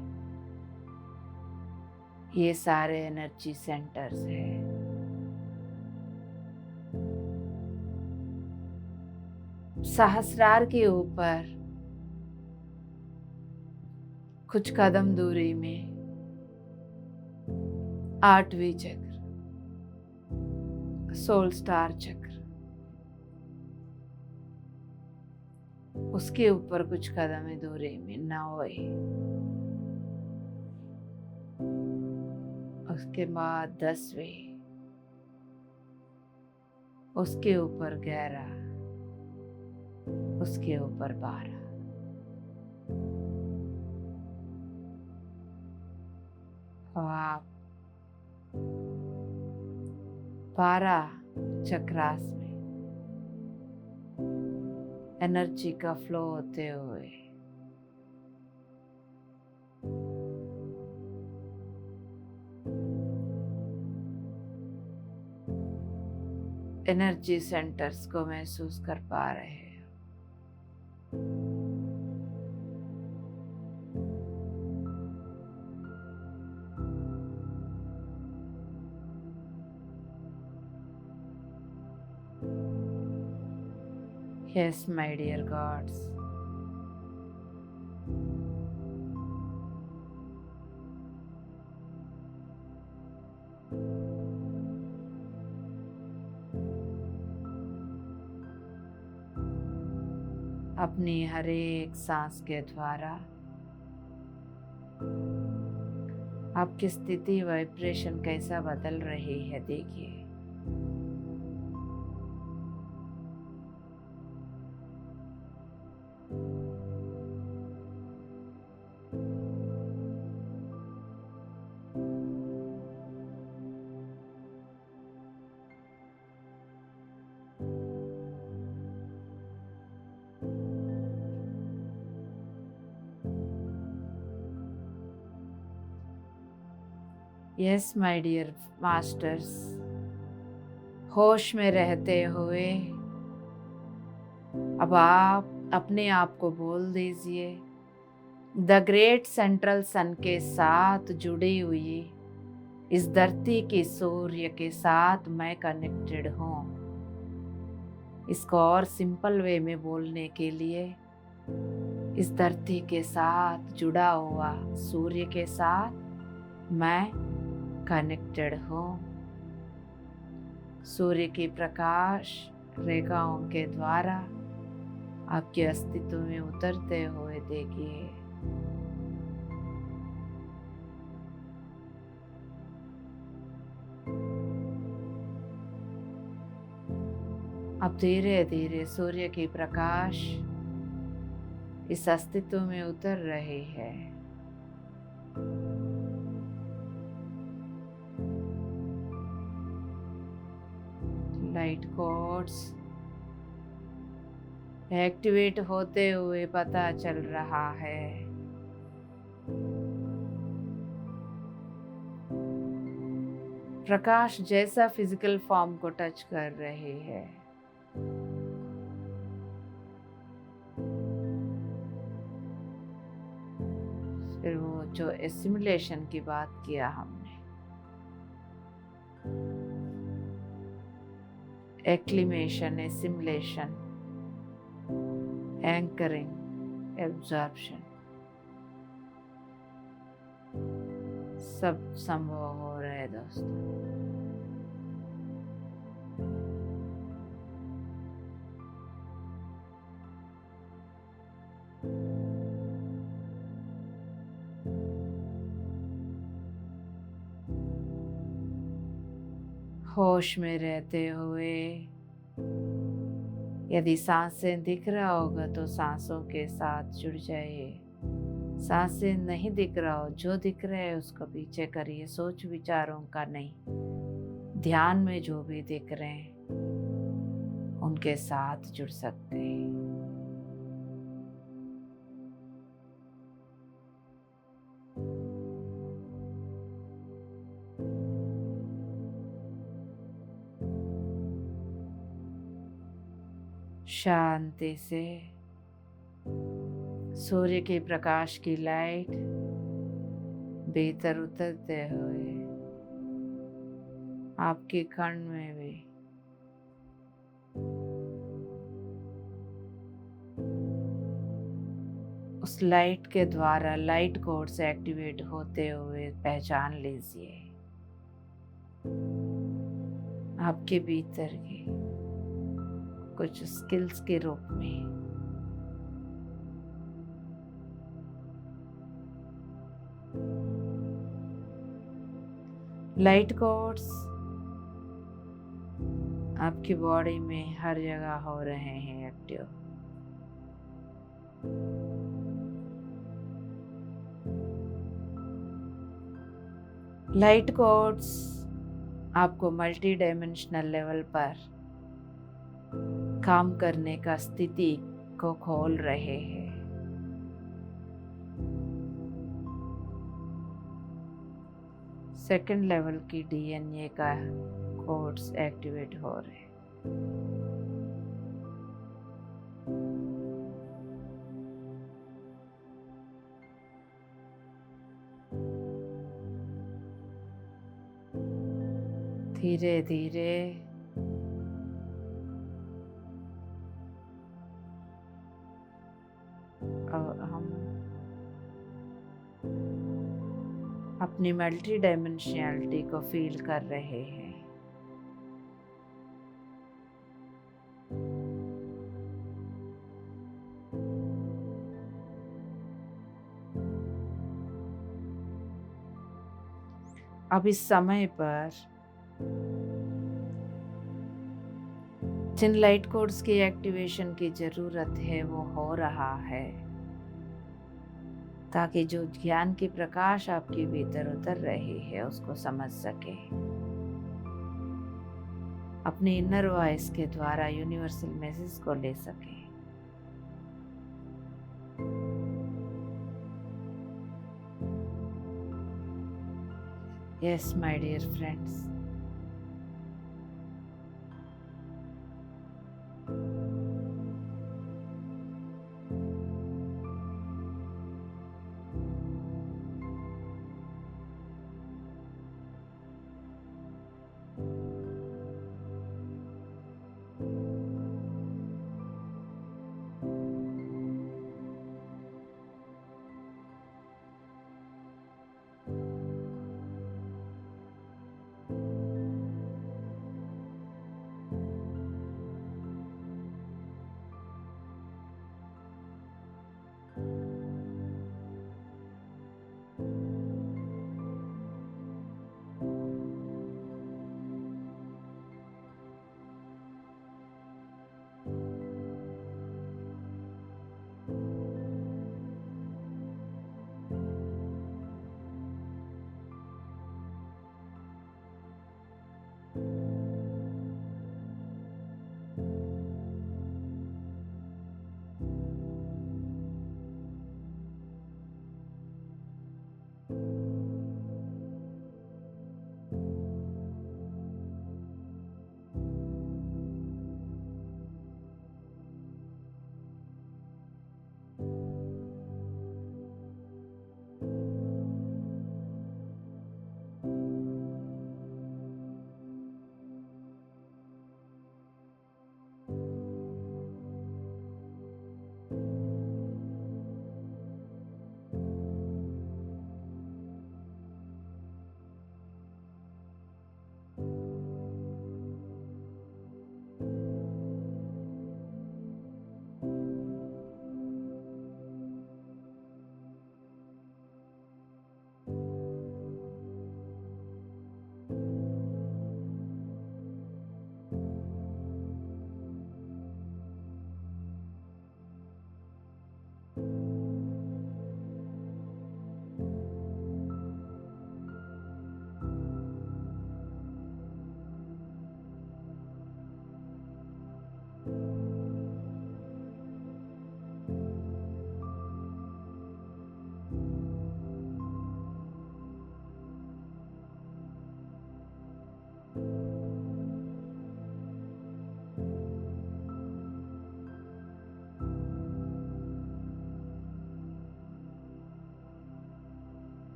Speaker 1: ये सारे एनर्जी सेंटर्स हैं। सहस्रार के ऊपर कुछ कदम दूरी में आठवीं चक्र, सोल स्टार चक्र, उसके ऊपर कुछ कदम दूरी में नौवीं, उसके बाद 10वीं, उसके ऊपर 11, उसके ऊपर 12। और आप 12 चक्रास में एनर्जी का फ्लो होते हुए एनर्जी सेंटर्स को महसूस कर पा रहे हैं। Yes, my dear gods. अपनी हर एक सांस के द्वारा आपकी स्थिति वाइब्रेशन कैसा बदल रही है देखिए। यस माय डियर मास्टर्स, होश में रहते हुए अब आप अपने आप को बोल दीजिए, द ग्रेट सेंट्रल सन के साथ जुड़ी हुई इस धरती के सूर्य के साथ मैं कनेक्टेड हूँ। इसको और सिंपल वे में बोलने के लिए, इस धरती के साथ जुड़ा हुआ सूर्य के साथ मैं कनेक्टेड हो। सूर्य की प्रकाश रेखाओं के द्वारा आपके अस्तित्व में उतरते हुए देखिए। अब धीरे धीरे सूर्य की प्रकाश इस अस्तित्व में उतर रही है। लाइट कोड्स एक्टिवेट होते हुए पता चल रहा है। प्रकाश जैसा फिजिकल फॉर्म को टच कर रही है। फिर वो जो एसिमुलेशन की बात किया हमने, एक्लिमेशन, एसिमुलेशन, एंकरिंग, एब्जॉर्प्शन, सब संभव हो रहे हैं दोस्तों। होश में रहते हुए यदि सांसें दिख रहा होगा तो सांसों के साथ जुड़ जाइए। सांसें नहीं दिख रहा हो, जो दिख रहा है उसको पीछे करिए, सोच विचारों का नहीं। ध्यान में जो भी दिख रहे हैं उनके साथ जुड़ सकते हैं। शांति से सूर्य के प्रकाश की लाइट भीतर उतरते हुए आपके कण में भी उस लाइट के द्वारा लाइट कोड से एक्टिवेट होते हुए पहचान लीजिए आपके भीतर की कुछ स्किल्स के रूप में। लाइट कोड्स आपकी बॉडी में हर जगह हो रहे हैं एक्टिव। लाइट कोड्स आपको मल्टी डायमेंशनल लेवल पर काम करने का स्थिति को खोल रहे हैं। सेकंड लेवल की डीएनए का कोड्स एक्टिवेट हो रहे हैं। धीरे धीरे हम अपनी मल्टी डायमेंशनलिटी को फील कर रहे हैं। अब इस समय पर जिन लाइट कोड्स की एक्टिवेशन की जरूरत है वो हो रहा है, ताकि जो ज्ञान की प्रकाश आपके भीतर उतर रही है उसको समझ सके, अपनी इनर वॉइस के द्वारा यूनिवर्सल मैसेज को ले सके। यस माय डियर फ्रेंड्स,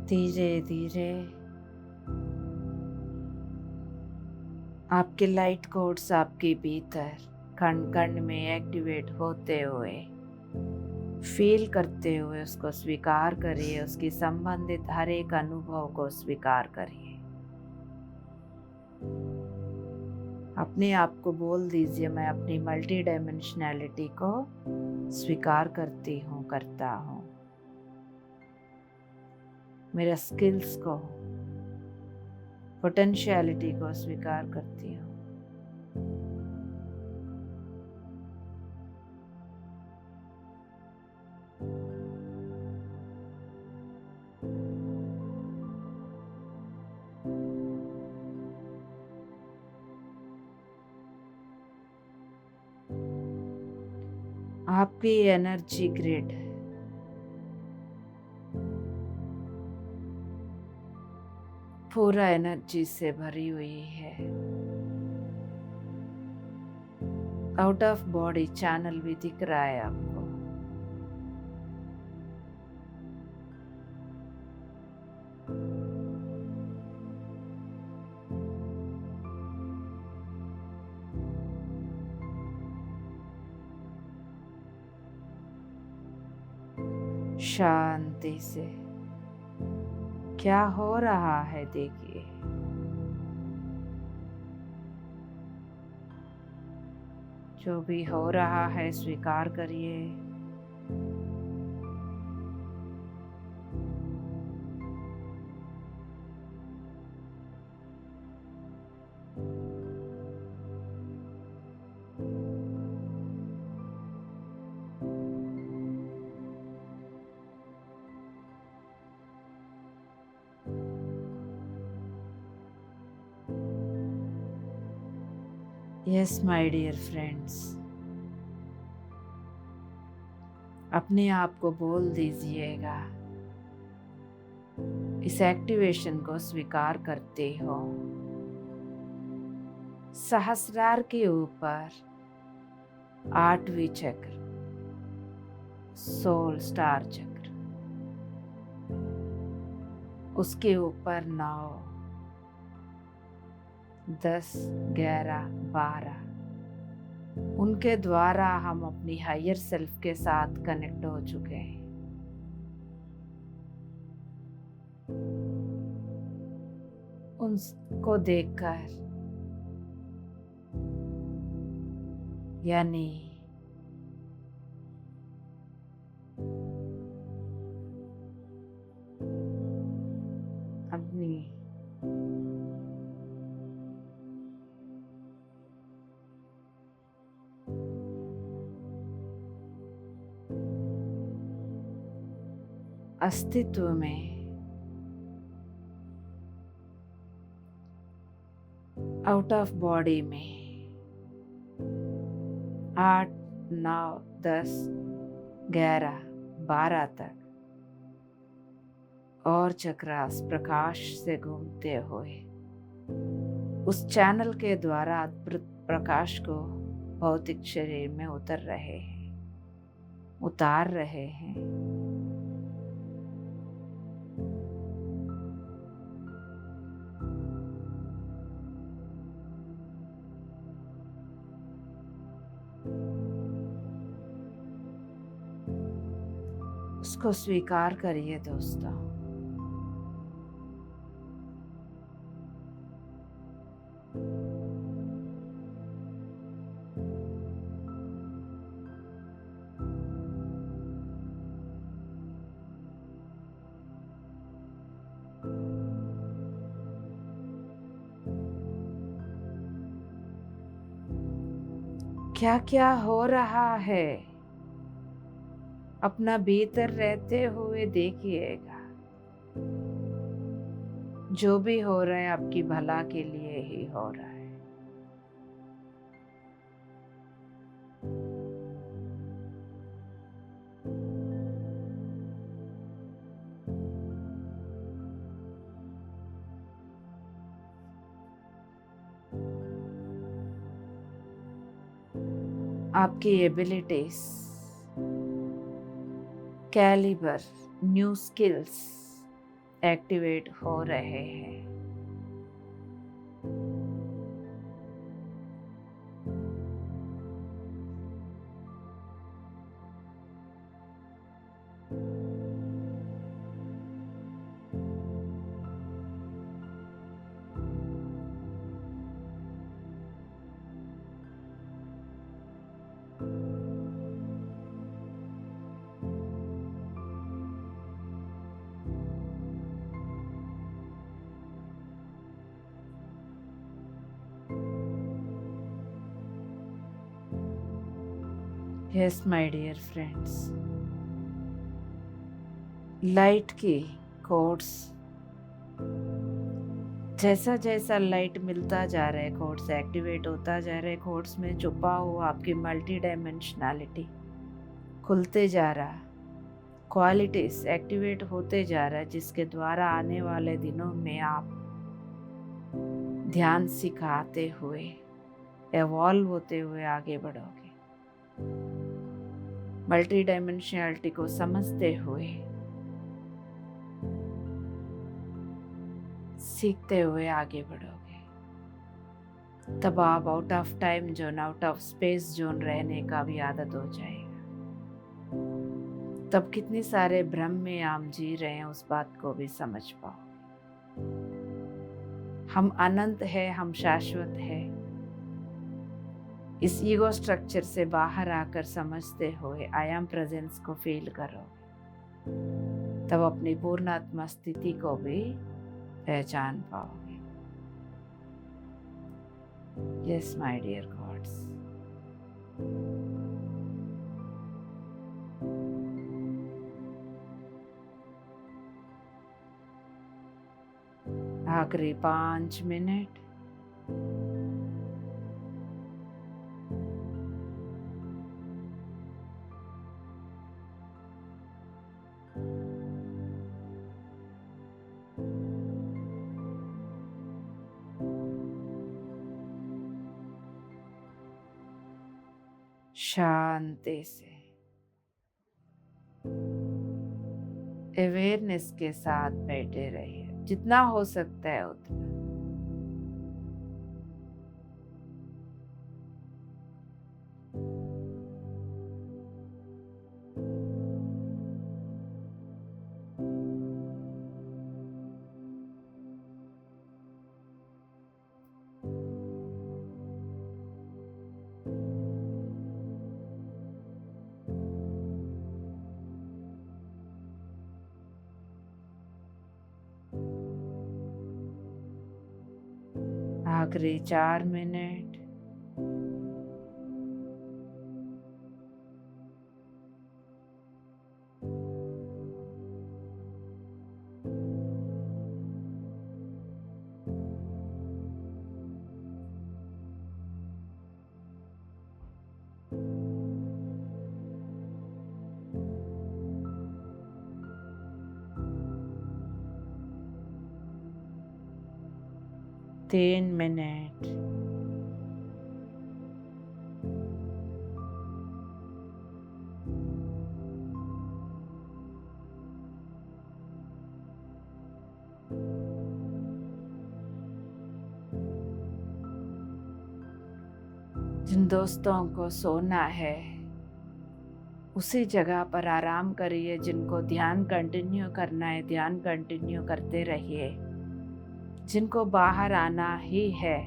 Speaker 1: धीरे धीरे आपके लाइट कोड्स आपके भीतर कण कण में एक्टिवेट होते हुए फील करते हुए उसको स्वीकार करिए, उसकी संबंधित हर एक अनुभव को स्वीकार करिए। अपने आप को बोल दीजिए, मैं अपनी मल्टी डायमेंशनैलिटी को स्वीकार करती हूँ, करता हूँ। मेरे स्किल्स को, पोटेंशियलिटी को स्वीकार करती हूँ। आपकी एनर्जी ग्रिड पूरा एनर्जी से भरी हुई है। आउट ऑफ बॉडी चैनल भी दिख रहा है आपको। शांति से क्या हो रहा है देखिए। जो भी हो रहा है स्वीकार करिए। यस माय डियर फ्रेंड्स, अपने आप को बोल दीजिएगा, इस एक्टिवेशन को स्वीकार करते हो। सहस्रार के ऊपर 8वीं चक्र, सोल स्टार चक्र, उसके ऊपर 9, 10, 11, 12, उनके द्वारा हम अपनी हायर सेल्फ के साथ कनेक्ट हो चुके हैं। उनको देखकर, यानी अपनी अस्तित्व में आउट ऑफ बॉडी में 8, 9, 10, 11, 12 तक और चक्रास प्रकाश से घूमते हुए उस चैनल के द्वारा अद्भुत प्रकाश को भौतिक शरीर में उतार रहे हैं। उसको स्वीकार करिए दोस्तों। क्या क्या हो रहा है अपना भीतर रहते हुए देखिएगा। जो भी हो रहा है आपकी भला के लिए ही हो रहा है। आपकी abilities, calibre, new skills activate हो रहे हैं। Yes my dear friends, light की कोड्स, जैसा जैसा लाइट मिलता जा रहा है, कोड्स एक्टिवेट होता जा रहा है, कोड्स में छुपा हुआ आपकी मल्टी डायमेंशनैलिटी खुलते जा रहा, क्वालिटीज एक्टिवेट होते जा रहा है, जिसके द्वारा आने वाले दिनों में आप ध्यान सिखाते हुए, एवॉल्व होते हुए आगे बढ़ोगे, मल्टी डायमेंशनैलिटी को समझते हुए, सीखते हुए आगे बढ़ोगे। तब आप out of time zone, out of space zone रहने का भी आदत हो जाएगा। तब कितने सारे भ्रम में आप जी रहे हैं उस बात को भी समझ पाओ। हम अनंत है, हम शाश्वत है। इस ईगो स्ट्रक्चर से बाहर आकर समझते हुए आई एम प्रेजेंस को फील करोगे, तब अपनी पूर्ण आत्मा स्थिति को भी पहचान पाओगे। यस माय डियर गॉड्स, आखिरी 5 मिनट। शांति से, अवेयरनेस के साथ बैठे रहिए, जितना हो सकता है उतना। आखिरी 4 मिनट। तीन मिनट। जिन दोस्तों को सोना है उसी जगह पर आराम करिए, जिनको ध्यान कंटिन्यू करना है ध्यान कंटिन्यू करते रहिए, जिनको बाहर आना ही है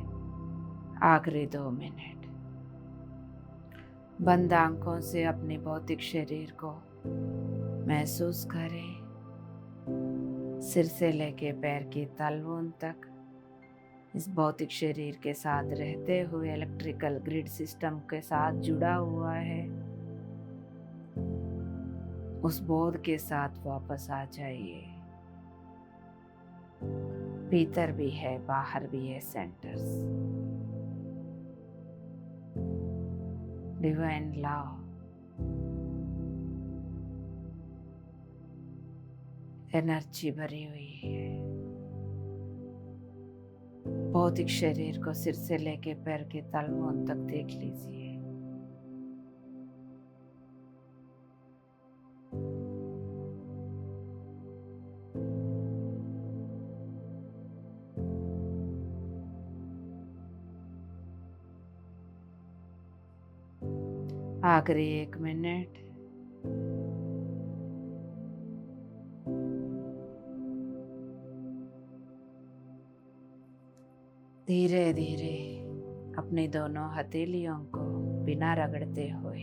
Speaker 1: आखिरी 2 मिनट। बंद आंखों से अपने भौतिक शरीर को महसूस करें, सिर से लेके पैर की तलवों तक। इस भौतिक शरीर के साथ रहते हुए इलेक्ट्रिकल ग्रिड सिस्टम के साथ जुड़ा हुआ है, उस बोध के साथ वापस आ जाइए। भीतर भी है बाहर भी है सेंटर्स, डिवाइन लव, एनर्जी भरी हुई है। भौतिक शरीर को सिर से लेके पैर के तलवों तक देख लीजिए। आखिरी 1 मिनट। धीरे धीरे अपनी दोनों हथेलियों को बिना रगड़ते हुए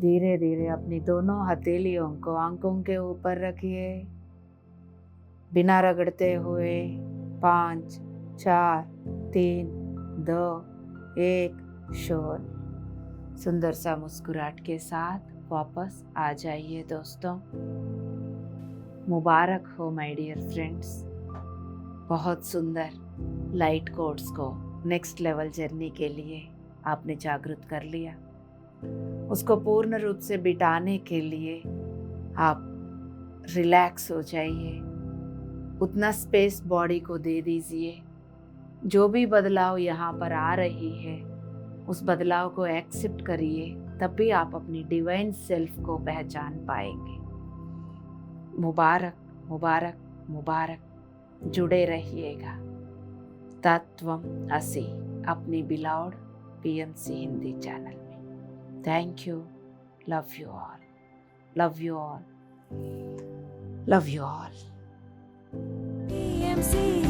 Speaker 1: धीरे धीरे अपनी दोनों हथेलियों को आंखों के ऊपर रखिए, बिना रगड़ते हुए। 5 4 3 2 1 शून्य। सुंदर सा मुस्कुराहट के साथ वापस आ जाइए दोस्तों। मुबारक हो माय डियर फ्रेंड्स। बहुत सुंदर लाइट कोड्स को नेक्स्ट लेवल जर्नी के लिए आपने जागृत कर लिया। उसको पूर्ण रूप से बिटाने के लिए आप रिलैक्स हो जाइए, उतना स्पेस बॉडी को दे दीजिए। जो भी बदलाव यहाँ पर आ रही है उस बदलाव को एक्सेप्ट करिए, तब भी आप अपनी डिवाइन सेल्फ को पहचान पाएंगे। मुबारक मुबारक मुबारक। जुड़े रहिएगा तत्वम असी अपनी बिलाउड PMC हिंदी चैनल में। Thank you. Love you all, love you all, love you all.
Speaker 2: PMC